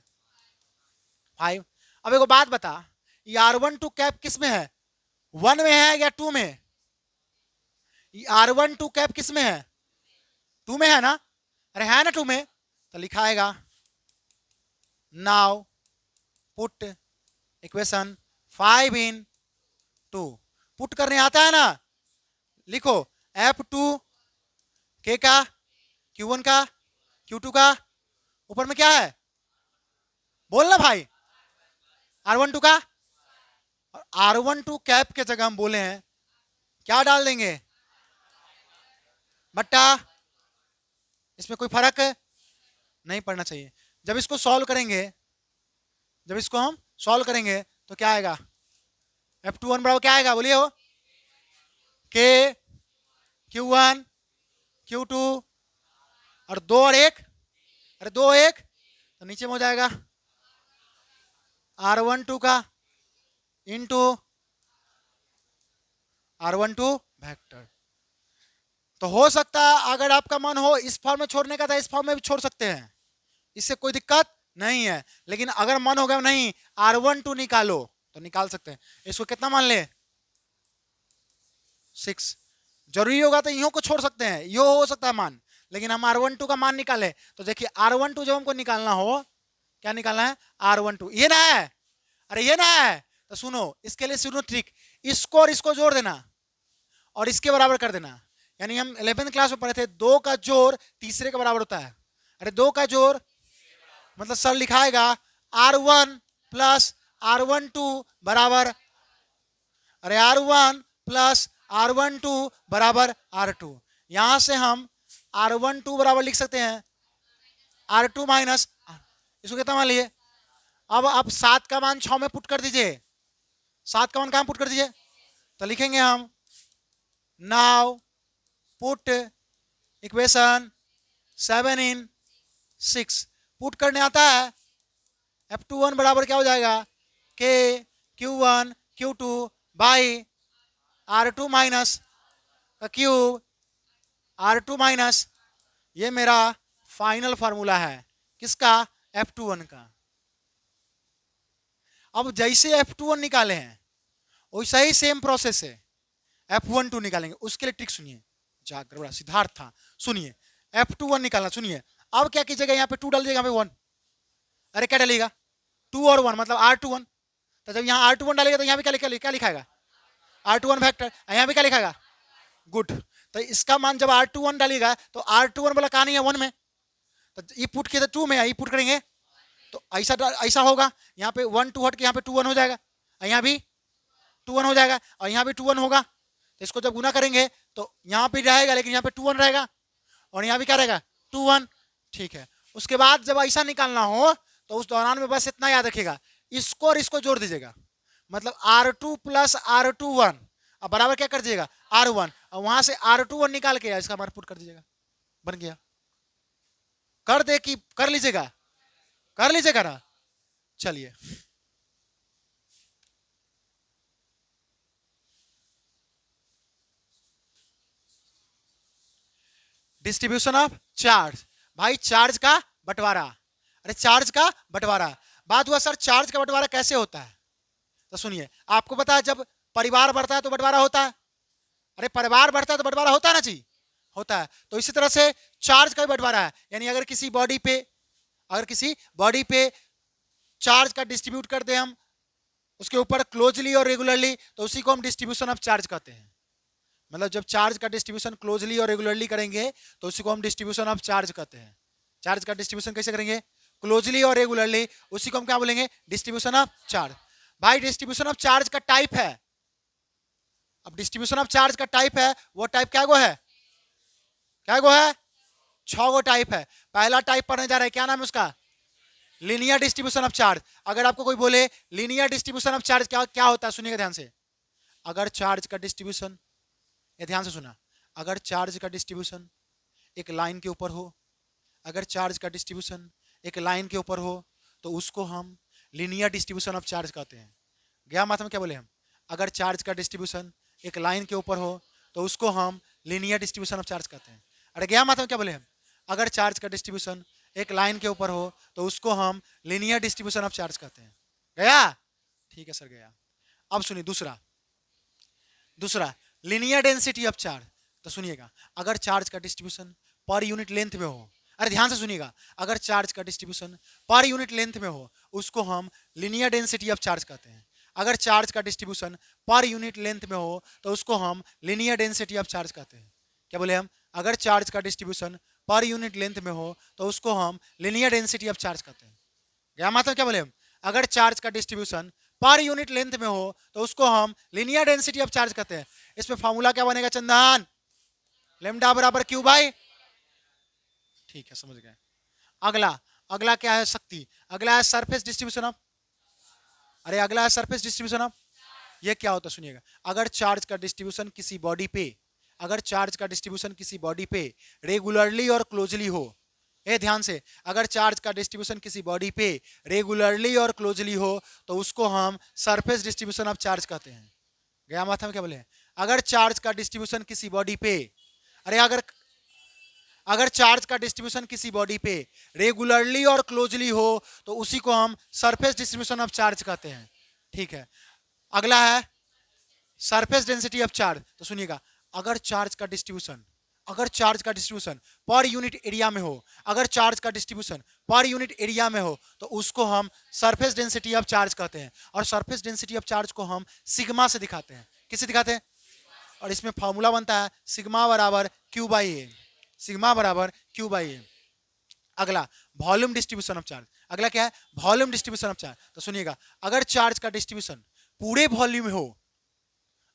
5। अब एक बात बता, ये R12 कैप किस में है, 1 में है या 2 में, R12 कैप किस में है 2 में है ना, अरे है ना 2 में, तो लिखाएगा नाउ पुट इक्वेशन 5 इन 2, पुट करने आता है ना, लिखो F2 K का Q1 का Q2 का, ऊपर में क्या है बोलना भाई R12 का, और R12 कैप के जगह हम बोले हैं क्या डाल देंगे बट्टा, इसमें कोई फर्क नहीं पड़ना चाहिए। जब इसको सॉल्व करेंगे, जब इसको हम सॉल्व करेंगे तो क्या आएगा F21 बराबर क्या आएगा बोलिए हो, K Q1 Q2 और 2 और 1, अरे 2 1 तो नीचे में हो जाएगा R12 का इंटू R12 वेक्टर। तो हो सकता है अगर आपका मन हो इस फॉर्म में छोड़ने का था, इस फॉर्म में भी छोड़ सकते हैं, इससे कोई दिक्कत नहीं है। लेकिन अगर मन होगा नहीं R12 निकालो तो निकाल सकते हैं। इसको कितना मान ले 6, जरूरी होगा तो यो को छोड़ सकते हैं, यो हो सकता है मान, लेकिन हम R12 का मान निकाले तो देखिए R12 जब हमको निकालना हो, क्या निकालना है R12, ये ना है, अरे ये ना है, तो सुनो इसके लिए सुनो ट्रिक, इसको और इसको जोड़ देना और इसके बराबर कर देना। यानी हम 11th क्लास में पढ़े थे 2 का जोड़ तीसरे के बराबर होता है। अरे 2 का जोड़ मतलब सर लिखाएगा R1 प्लस R12 बराबर, अरे R1 प्लस R12 बराबर R2। यहां से हम R12 बराबर लिख सकते हैं R2 माइनस, इसको कितना मान लिए। अब आप 7 का मान 6 में पुट कर दीजिए, 7 का मान कहां पुट कर दीजिए, तो लिखेंगे हम नाउ पुट इक्वेशन 7 इन 6। पुट करने आता है F21 बराबर क्या हो जाएगा K Q1 Q2 by R2 minus का क्यूब R2 माइनस, ये मेरा फाइनल फार्मूला है किसका F21 का। अब जैसे F21 निकाले हैं वैसा ही सेम प्रोसेस है F12 निकालेंगे। उसके लिए ट्रिक सुनिए, जागरूक सिद्धार्थ था, सुनिए F21 निकालना सुनिए। अब क्या कीजिएगा, यहाँ पे 2 डाल दीजिएगा, यहाँ पे 1, अरे क्या डालेगा 2 और 1 मतलब R21। तो जब यहाँ R21 डालेगा तो यहाँ पे क्या लिखाएगा R21 वेक्टर, यहाँ पे क्या लिखाएगा गुड। तो इसका मान जब R21 डालेगा तो R21 बोला कहाँ नहीं है 1 में, तो ये पुट किया 2 में, ये पुट करेंगे तो ऐसा होगा, यहाँ पे 1 2 हट के यहाँ पे 2 1 हो जाएगा, यहाँ भी 2 1 हो जाएगा और यहाँ भी 2 1 होगा। तो इसको जब गुना करेंगे तो यहाँ पे रहेगा लेकिन यहाँ पे 2 1 रहेगा और यहाँ भी क्या रहेगा 2 1, ठीक है। उसके बाद जब ऐसा निकालना हो तो उस दौरान में बस इतना याद रखिएगा, इसको और इसको जोड़ दीजिएगा, मतलब R2 प्लस R21 अब बराबर क्या कर दीजिएगा R1 और वहां से R21 निकाल के इसका मान पुट कर दीजिएगा, बन गया। कर दे कि कर लीजिएगा ना, चलिए डिस्ट्रीब्यूशन ऑफ चार्ज, भाई चार्ज का बंटवारा, अरे चार्ज का बंटवारा। बात हुआ सर चार्ज का बंटवारा कैसे होता है, तो सुनिए आपको पता है जब परिवार बढ़ता है तो बंटवारा होता है, अरे परिवार बढ़ता है तो बंटवारा होता है ना जी, होता है। तो इसी तरह से चार्ज का भी बंटवारा है, यानी अगर किसी बॉडी पे चार्ज का डिस्ट्रीब्यूट कर दे हम उसके ऊपर क्लोजली और रेगुलरली तो उसी को हम डिस्ट्रीब्यूशन ऑफ चार्ज कहते हैं। मतलब जब चार्ज का डिस्ट्रीब्यूशन क्लोजली और रेगुलरली करेंगे तो उसी को हम डिस्ट्रीब्यूशन ऑफ चार्ज कहते हैं। चार्ज का डिस्ट्रीब्यूशन कैसे करेंगे क्लोजली और रेगुलरली, उसी को हम क्या बोलेंगे डिस्ट्रीब्यूशन ऑफ चार्ज। भाई डिस्ट्रीब्यूशन ऑफ चार्ज का टाइप है, अब डिस्ट्रीब्यूशन ऑफ चार्ज का टाइप है, वो टाइप क्या गो है 6 गो टाइप है। पहला टाइप पढ़ने जा रहे हैं, क्या नाम है उसका लीनियर डिस्ट्रीब्यूशन ऑफ चार्ज। अगर आपको कोई बोले लीनियर डिस्ट्रीब्यूशन ऑफ चार्ज क्या होता है, सुनिएगा ध्यान से। अगर चार्ज का डिस्ट्रीब्यूशन, ये ध्यान से सुना, अगर चार्ज का डिस्ट्रीब्यूशन एक लाइन के ऊपर हो, अगर चार्ज का डिस्ट्रीब्यूशन एक लाइन के ऊपर हो तो उसको हम लीनियर डिस्ट्रीब्यूशन ऑफ चार्ज कहते हैं। गया मात्रा में क्या बोले हम, अगर चार्ज का डिस्ट्रीब्यूशन एक लाइन के ऊपर हो तो उसको हम लीनियर डिस्ट्रीब्यूशन ऑफ चार्ज कहते हैं। अरे गया मात्रा में क्या बोले हम, अगर चार्ज का डिस्ट्रीब्यूशन एक लाइन के ऊपर हो तो उसको हम लीनियर डिस्ट्रीब्यूशन ऑफ चार्ज कहते हैं। गया, ठीक है सर गया। अब सुनिए दूसरा लीनियर डेंसिटी ऑफ चार्ज। तो सुनिएगा अगर चार्ज का डिस्ट्रीब्यूशन पर यूनिट लेंथ में हो, अरे ध्यान से सुनिएगा, अगर चार्ज का डिस्ट्रीब्यूशन पर यूनिट लेंथ में हो उसको हम लीनियर डेंसिटी ऑफ चार्ज कहते हैं। अगर चार्ज का डिस्ट्रीब्यूशन पर यूनिट लेंथ में हो तो उसको हम लीनियर डेंसिटी ऑफ चार्ज कहते हैं। क्या बोले हम, अगर चार्ज का डिस्ट्रीब्यूशन पर यूनिट लेंथ में हो तो उसको हम लीनियर डेंसिटी ऑफ चार्ज कहते हैं। क्या मतलब क्या बोले हम, अगर चार्ज का डिस्ट्रीब्यूशन पर यूनिट लेंथ में हो तो उसको हम लीनियर डेंसिटी ऑफ चार्ज कहते हैं। इसमें फॉर्मूला क्या बनेगा चंदन, लेमडा बराबर क्यू बाई, ठीक है समझ गए। अगला क्या है शक्ति, अगला है सरफेस डिस्ट्रीब्यूशन ऑफ, अरे अगला है सरफेस डिस्ट्रीब्यूशन ऑफ। ये क्या होता है सुनिएगा, अगर चार्ज का डिस्ट्रीब्यूशन किसी बॉडी पे अगर चार्ज का डिस्ट्रीब्यूशन किसी बॉडी पे रेगुलरली और क्लोजली हो, ध्यान से, अगर चार्ज का डिस्ट्रीब्यूशन किसी बॉडी पे रेगुलरली और क्लोजली हो तो उसको हम सरफेस डिस्ट्रीब्यूशन ऑफ चार्ज कहते हैं। गया माथा में क्या बोले? अगर चार्ज का डिस्ट्रीब्यूशन किसी बॉडी पे, अरे अगर चार्ज का डिस्ट्रीब्यूशन किसी बॉडी पे रेगुलरली और क्लोजली हो तो उसी को हम सरफेस डिस्ट्रीब्यूशन ऑफ चार्ज कहते हैं। ठीक है, अगला है सरफेस डेंसिटी ऑफ चार्ज। तो सुनिएगा, अगर चार्ज का डिस्ट्रीब्यूशन पर यूनिट एरिया में हो, अगर चार्ज का डिस्ट्रीब्यूशन पर यूनिट एरिया में हो तो उसको हम सरफेस डेंसिटी ऑफ चार्ज कहते हैं। और सरफेस डेंसिटी ऑफ चार्ज को हम सिग्मा से दिखाते हैं। किससे दिखाते हैं? और इसमें फॉर्मूला बनता है सिग्मा बराबर क्यू बाई ए, सिग्मा बराबर क्यू बाई ए। अगला वॉल्यूम डिस्ट्रीब्यूशन ऑफ चार्ज। अगला क्या है? Volume distribution of charge. तो सुनिएगा, अगर चार्ज का डिस्ट्रीब्यूशन पूरे वॉल्यूम में हो,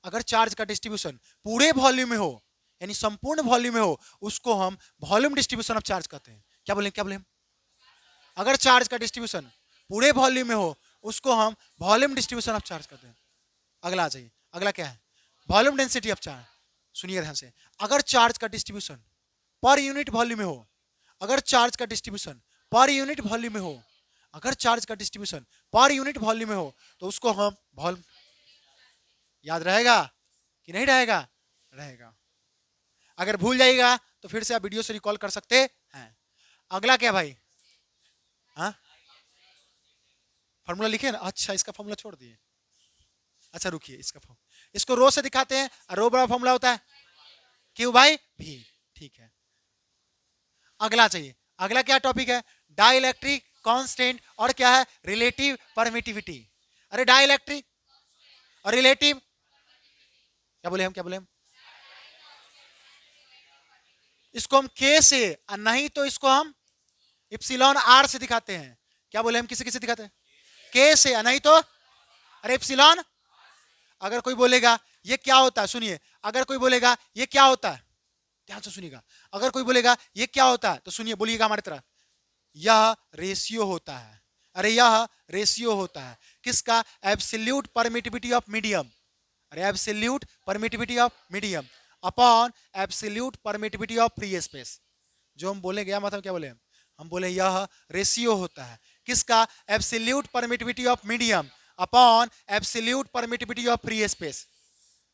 अगर चार्ज का डिस्ट्रीब्यूशन पूरे वॉल्यूम में हो, यानी संपूर्ण वॉल्यूम में हो, उसको हम वॉल्यूम डिस्ट्रीब्यूशन ऑफ चार्ज कहते हैं। क्या बोले? अगर चार्ज का डिस्ट्रीब्यूशन पूरे वॉल्यूम में हो उसको हम वॉल्यूम डिस्ट्रीब्यूशन ऑफ चार्ज कहते हैं। अगला आ जाइए, अगला क्या है? Volume density of charge. सुनिए ध्यान से, अगर चार्ज का डिस्ट्रीब्यूशन पर यूनिट वॉल्यूम में हो, अगर चार्ज का डिस्ट्रीब्यूशन पर यूनिट वॉल्यूम में हो, अगर चार्ज का डिस्ट्रीब्यूशन पर यूनिट वॉल्यूम में हो तो उसको हम वॉल्यूम, याद रहेगा कि नहीं रहेगा? रहेगा। अगर भूल जाइएगा तो फिर से आप वीडियो से रिकॉल कर सकते हैं। अगला क्या भाई? हाँ, फॉर्मूला लिखे ना? अच्छा, इसका फॉर्मूला छोड़ दिए। अच्छा रुकिए, इसको रो से दिखाते हैं। रो बड़ा फॉर्मूला होता है क्यू बाई भी। ठीक है, अगला चाहिए। अगला क्या टॉपिक है? डाइलेक्ट्रिक कांस्टेंट और क्या है? Relative permittivity. अरे डाइलेक्ट्रिक और रिलेटिव, क्या बोले हम? इसको हम के से और नहीं तो इसको हम इप्सिलॉन आर से दिखाते हैं। क्या बोले हम? किसे दिखाते हैं? के से, नहीं तो अरे इप्सिलॉन। अगर कोई बोलेगा ये क्या होता है, सुनिए, अगर कोई बोलेगा ये क्या होता है, ध्यान से सुनिएगा, अगर कोई बोलेगा ये क्या होता है तो सुनिए, बोलिएगा हमारी तरह, यह रेशियो होता है। अरे यह रेशियो होता है किसका? Absolute permittivity of medium. अरे absolute permittivity of medium upon absolute permittivity of free space. जो हम बोले गया मतलब क्या बोले हम बोले यह रेशियो होता है किसका? Absolute permittivity of medium upon absolute permittivity of free space.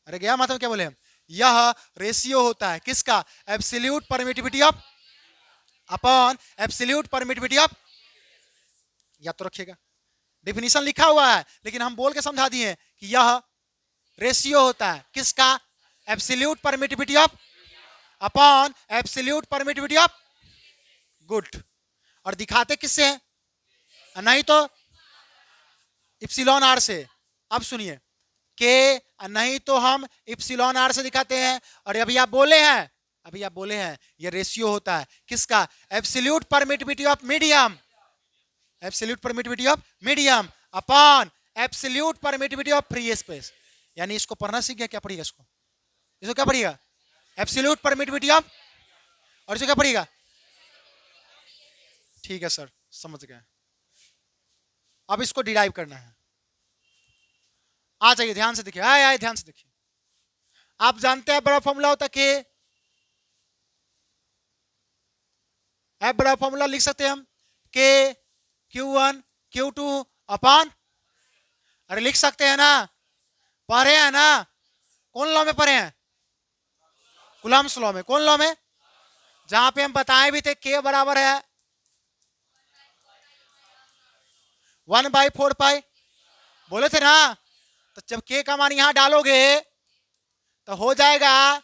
अरे गया मतलब क्या बोले हम? यह रेशियो होता है किसका? Absolute permittivity of upon absolute permittivity of. याद तो रखिएगा, डेफिनेशन लिखा हुआ है लेकिन हम बोल के समझा दिए कि यह रेशियो होता है किसका? Absolute permittivity of upon absolute permittivity of. Good. और दिखाते किससे हैं? नहीं तो इप्सिलॉन आर से। अब सुनिए, के नहीं तो हम इप्सिलॉन आर से दिखाते हैं। और अभी आप बोले हैं ये रेशियो होता है किसका? Absolute permittivity of medium, absolute permittivity of medium upon absolute permittivity of free space. यानी इसको पढ़ना सीख गया, क्या पढ़ेगा इसको क्या पढ़ेगा? एब्सोल्यूट परमिटिविटी ऑफ, और इसको क्या पढ़ेगा? ठीक है सर, समझ गए। अब इसको डिराइव करना है। आ जाइए, ध्यान से देखिए, आए ध्यान से देखिए। आप जानते हैं बड़ा फॉर्मूला होता के, बड़ा फॉर्मूला लिख सकते हैं हम के Q1 Q2 अपॉन, अरे लिख सकते हैं ना, पढ़े हैं ना? कौन लॉ में पढ़े हैं? कूलम्ब्स लॉ में। कौन लॉ में? जहां पे हम बताए भी थे के बराबर है 1/4 पाई, बोले थे ना। तो जब के का मान यहां डालोगे तो हो जाएगा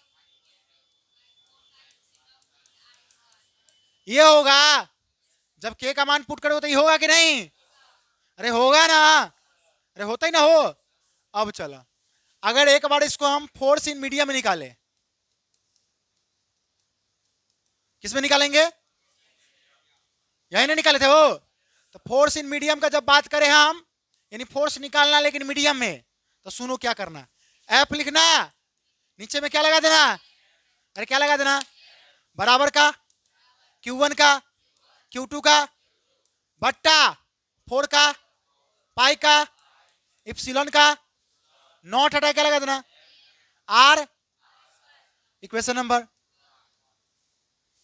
ये होगा। जब के का मान पुट करोगे तो ये होगा कि नहीं? अरे होगा ना, अरे होता ही ना हो। अब चलो, अगर एक बार इसको हम फोर्स इन मीडियम में निकाले, किस में निकालेंगे? यही ना निकाले थे वो। तो फोर्स इन मीडियम का जब बात करें हम, यानी फोर्स निकालना लेकिन मीडियम में, तो सुनो क्या करना, एफ लिखना, नीचे में क्या लगा देना? अरे क्या लगा देना? बराबर का Q1 का Q2 का बट्टा 4 का पाई का इप्सिलॉन का, नॉट हटा क्या लगा देना? आर इक्वेशन नंबर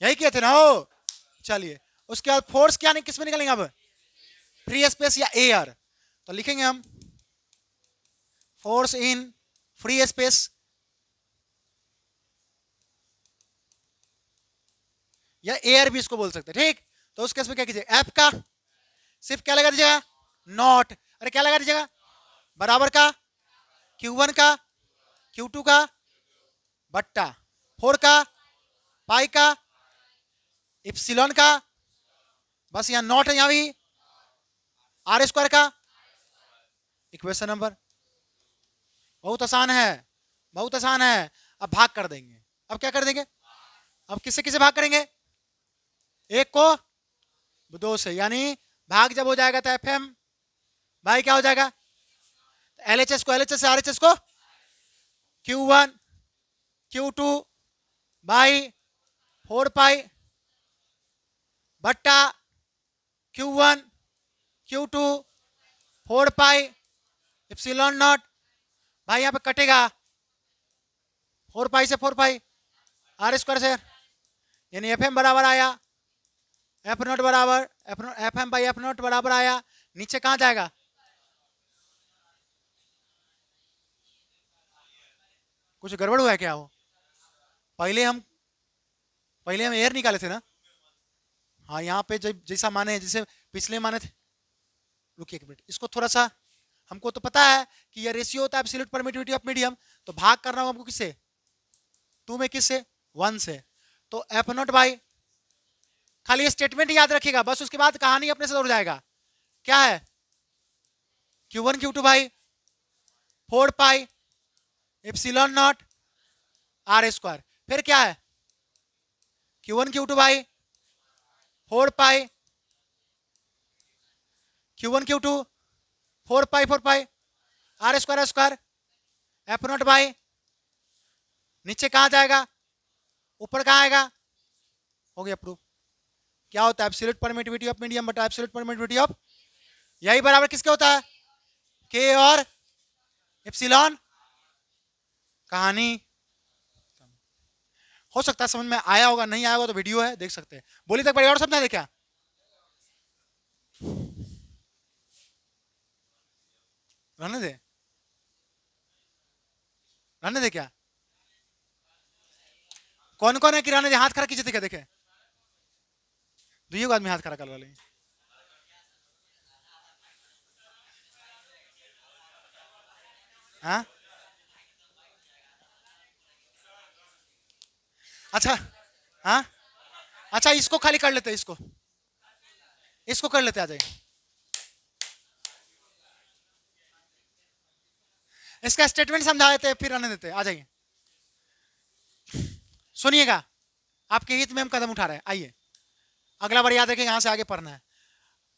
यही किए थे ना हो। चलिए उसके बाद फोर्स क्या नहीं किसमें निकलेंगे अब, फ्री स्पेस या एयर, तो लिखेंगे हम फोर्स इन फ्री स्पेस या एयर भी इसको बोल सकते हैं, ठीक। तो उस केस में क्या कीजिएगा, एफ का सिर्फ क्या लगा दीजिएगा, नॉट, अरे क्या लगा दीजिएगा, बराबर का Q1 का Q2 का बट्टा 4 का पाई का इप्सिलॉन का, बस यहाँ नॉट है, यहाँ भी आर स्क्वायर का। इक्वेशन नंबर बहुत आसान है, बहुत आसान है। अब भाग कर देंगे, अब क्या कर देंगे, अब किससे किसे भाग करेंगे, एक को दो से, यानी भाग जब हो जाएगा तो एफ एम भाई क्या हो जाएगा, LHS को LHS से RHS को Q1 Q2 बाई 4 पाई बट्टा Q1 Q2 4 pi epsilon not, भाई यहाँ पे कटेगा 4 पाई से 4 पाई आर स्क्वायर से, यानी एफ एम बराबर आया एफ नॉट बराबर F M by F naught बराबर आया, नीचे कहां जाएगा, कुछ गड़बड़ हुआ है क्या, वो पहले हम एयर निकाले थे ना, हाँ यहाँ पे जैसा माने जैसे पिछले माने थे, रुकिए एक मिनट, इसको थोड़ा सा, हमको तो पता है कि ये रेशियो होता है एब्सोल्यूट परमिटिविटी ऑफ मीडियम, तो भाग कर रहा हूं हमको किससे, 2 में किससे 1 से, तो एफ नॉट बाई, खाली स्टेटमेंट याद रखिएगा बस, उसके बाद कहानी अपने से दौड़ जाएगा, क्या है Q1 Q2 by 4 pi epsilon naught r square, फिर क्या है Q1 Q2 by 4 pi Q1 Q2 4 pi r square F naught by, नीचे कहां जाएगा, ऊपर कहां आएगा, हो गया प्रूफ। क्या होता है एब्सोल्यूट परमिटिविटी ऑफ मीडियम बटा एब्सोल्यूट परमिटिविटी ऑफ, यही बराबर किसके होता है, के और एप्सिलॉन, कहानी हो सकता है समझ में आया होगा, नहीं आया होगा तो वीडियो है देख सकते हैं। बोली तक बड़ी और समझा दे क्या, रहने दे, रहने दे क्या, कौन कौन है कि रहने दे, हाथ खड़ा कीजिए, देखे देखे दुइयों आदमी हाथ खड़ा कर वाले, हाँ अच्छा, हाँ अच्छा इसको खाली कर लेते, इसको कर लेते, आ जाइए, इसका स्टेटमेंट समझा देते फिर आने देते, आ जाइए सुनिएगा, आपके हित में हम कदम उठा रहे हैं, आइए अगला बार याद रखें, यहां से आगे पढ़ना है।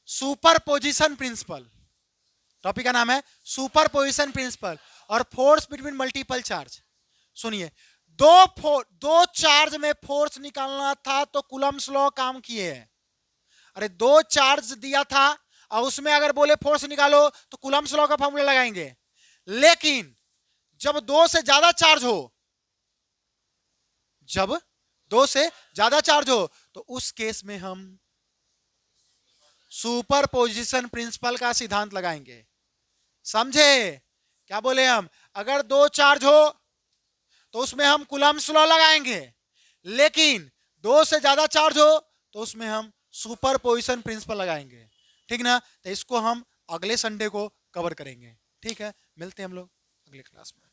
सुपर पोजिशन प्रिंसिपल, टॉपिक का नाम है सुपर पोजिशन प्रिंसिपल और फोर्स बिटवीन मल्टीपल चार्ज। सुनिए, दो चार्ज में फोर्स निकालना था तो कूलम्ब्स लॉ काम किए हैं, अरे 2 चार्ज दिया था और उसमें अगर बोले फोर्स निकालो तो कूलम्ब्स लॉ का फॉर्मूला लगाएंगे, लेकिन जब 2 से ज्यादा चार्ज हो, जब 2 से ज्यादा चार्ज हो तो उस केस में हम सुपर पोजिशन प्रिंसिपल का सिद्धांत लगाएंगे, समझे, क्या बोले हम, अगर 2 चार्ज हो तो उसमें हम कूलम्ब्स लॉ लगाएंगे, लेकिन 2 से ज्यादा चार्ज हो तो उसमें हम सुपर पोजिशन प्रिंसिपल लगाएंगे, ठीक ना। तो इसको हम अगले संडे को कवर करेंगे, ठीक है, मिलते हैं हम लोग अगले क्लास में।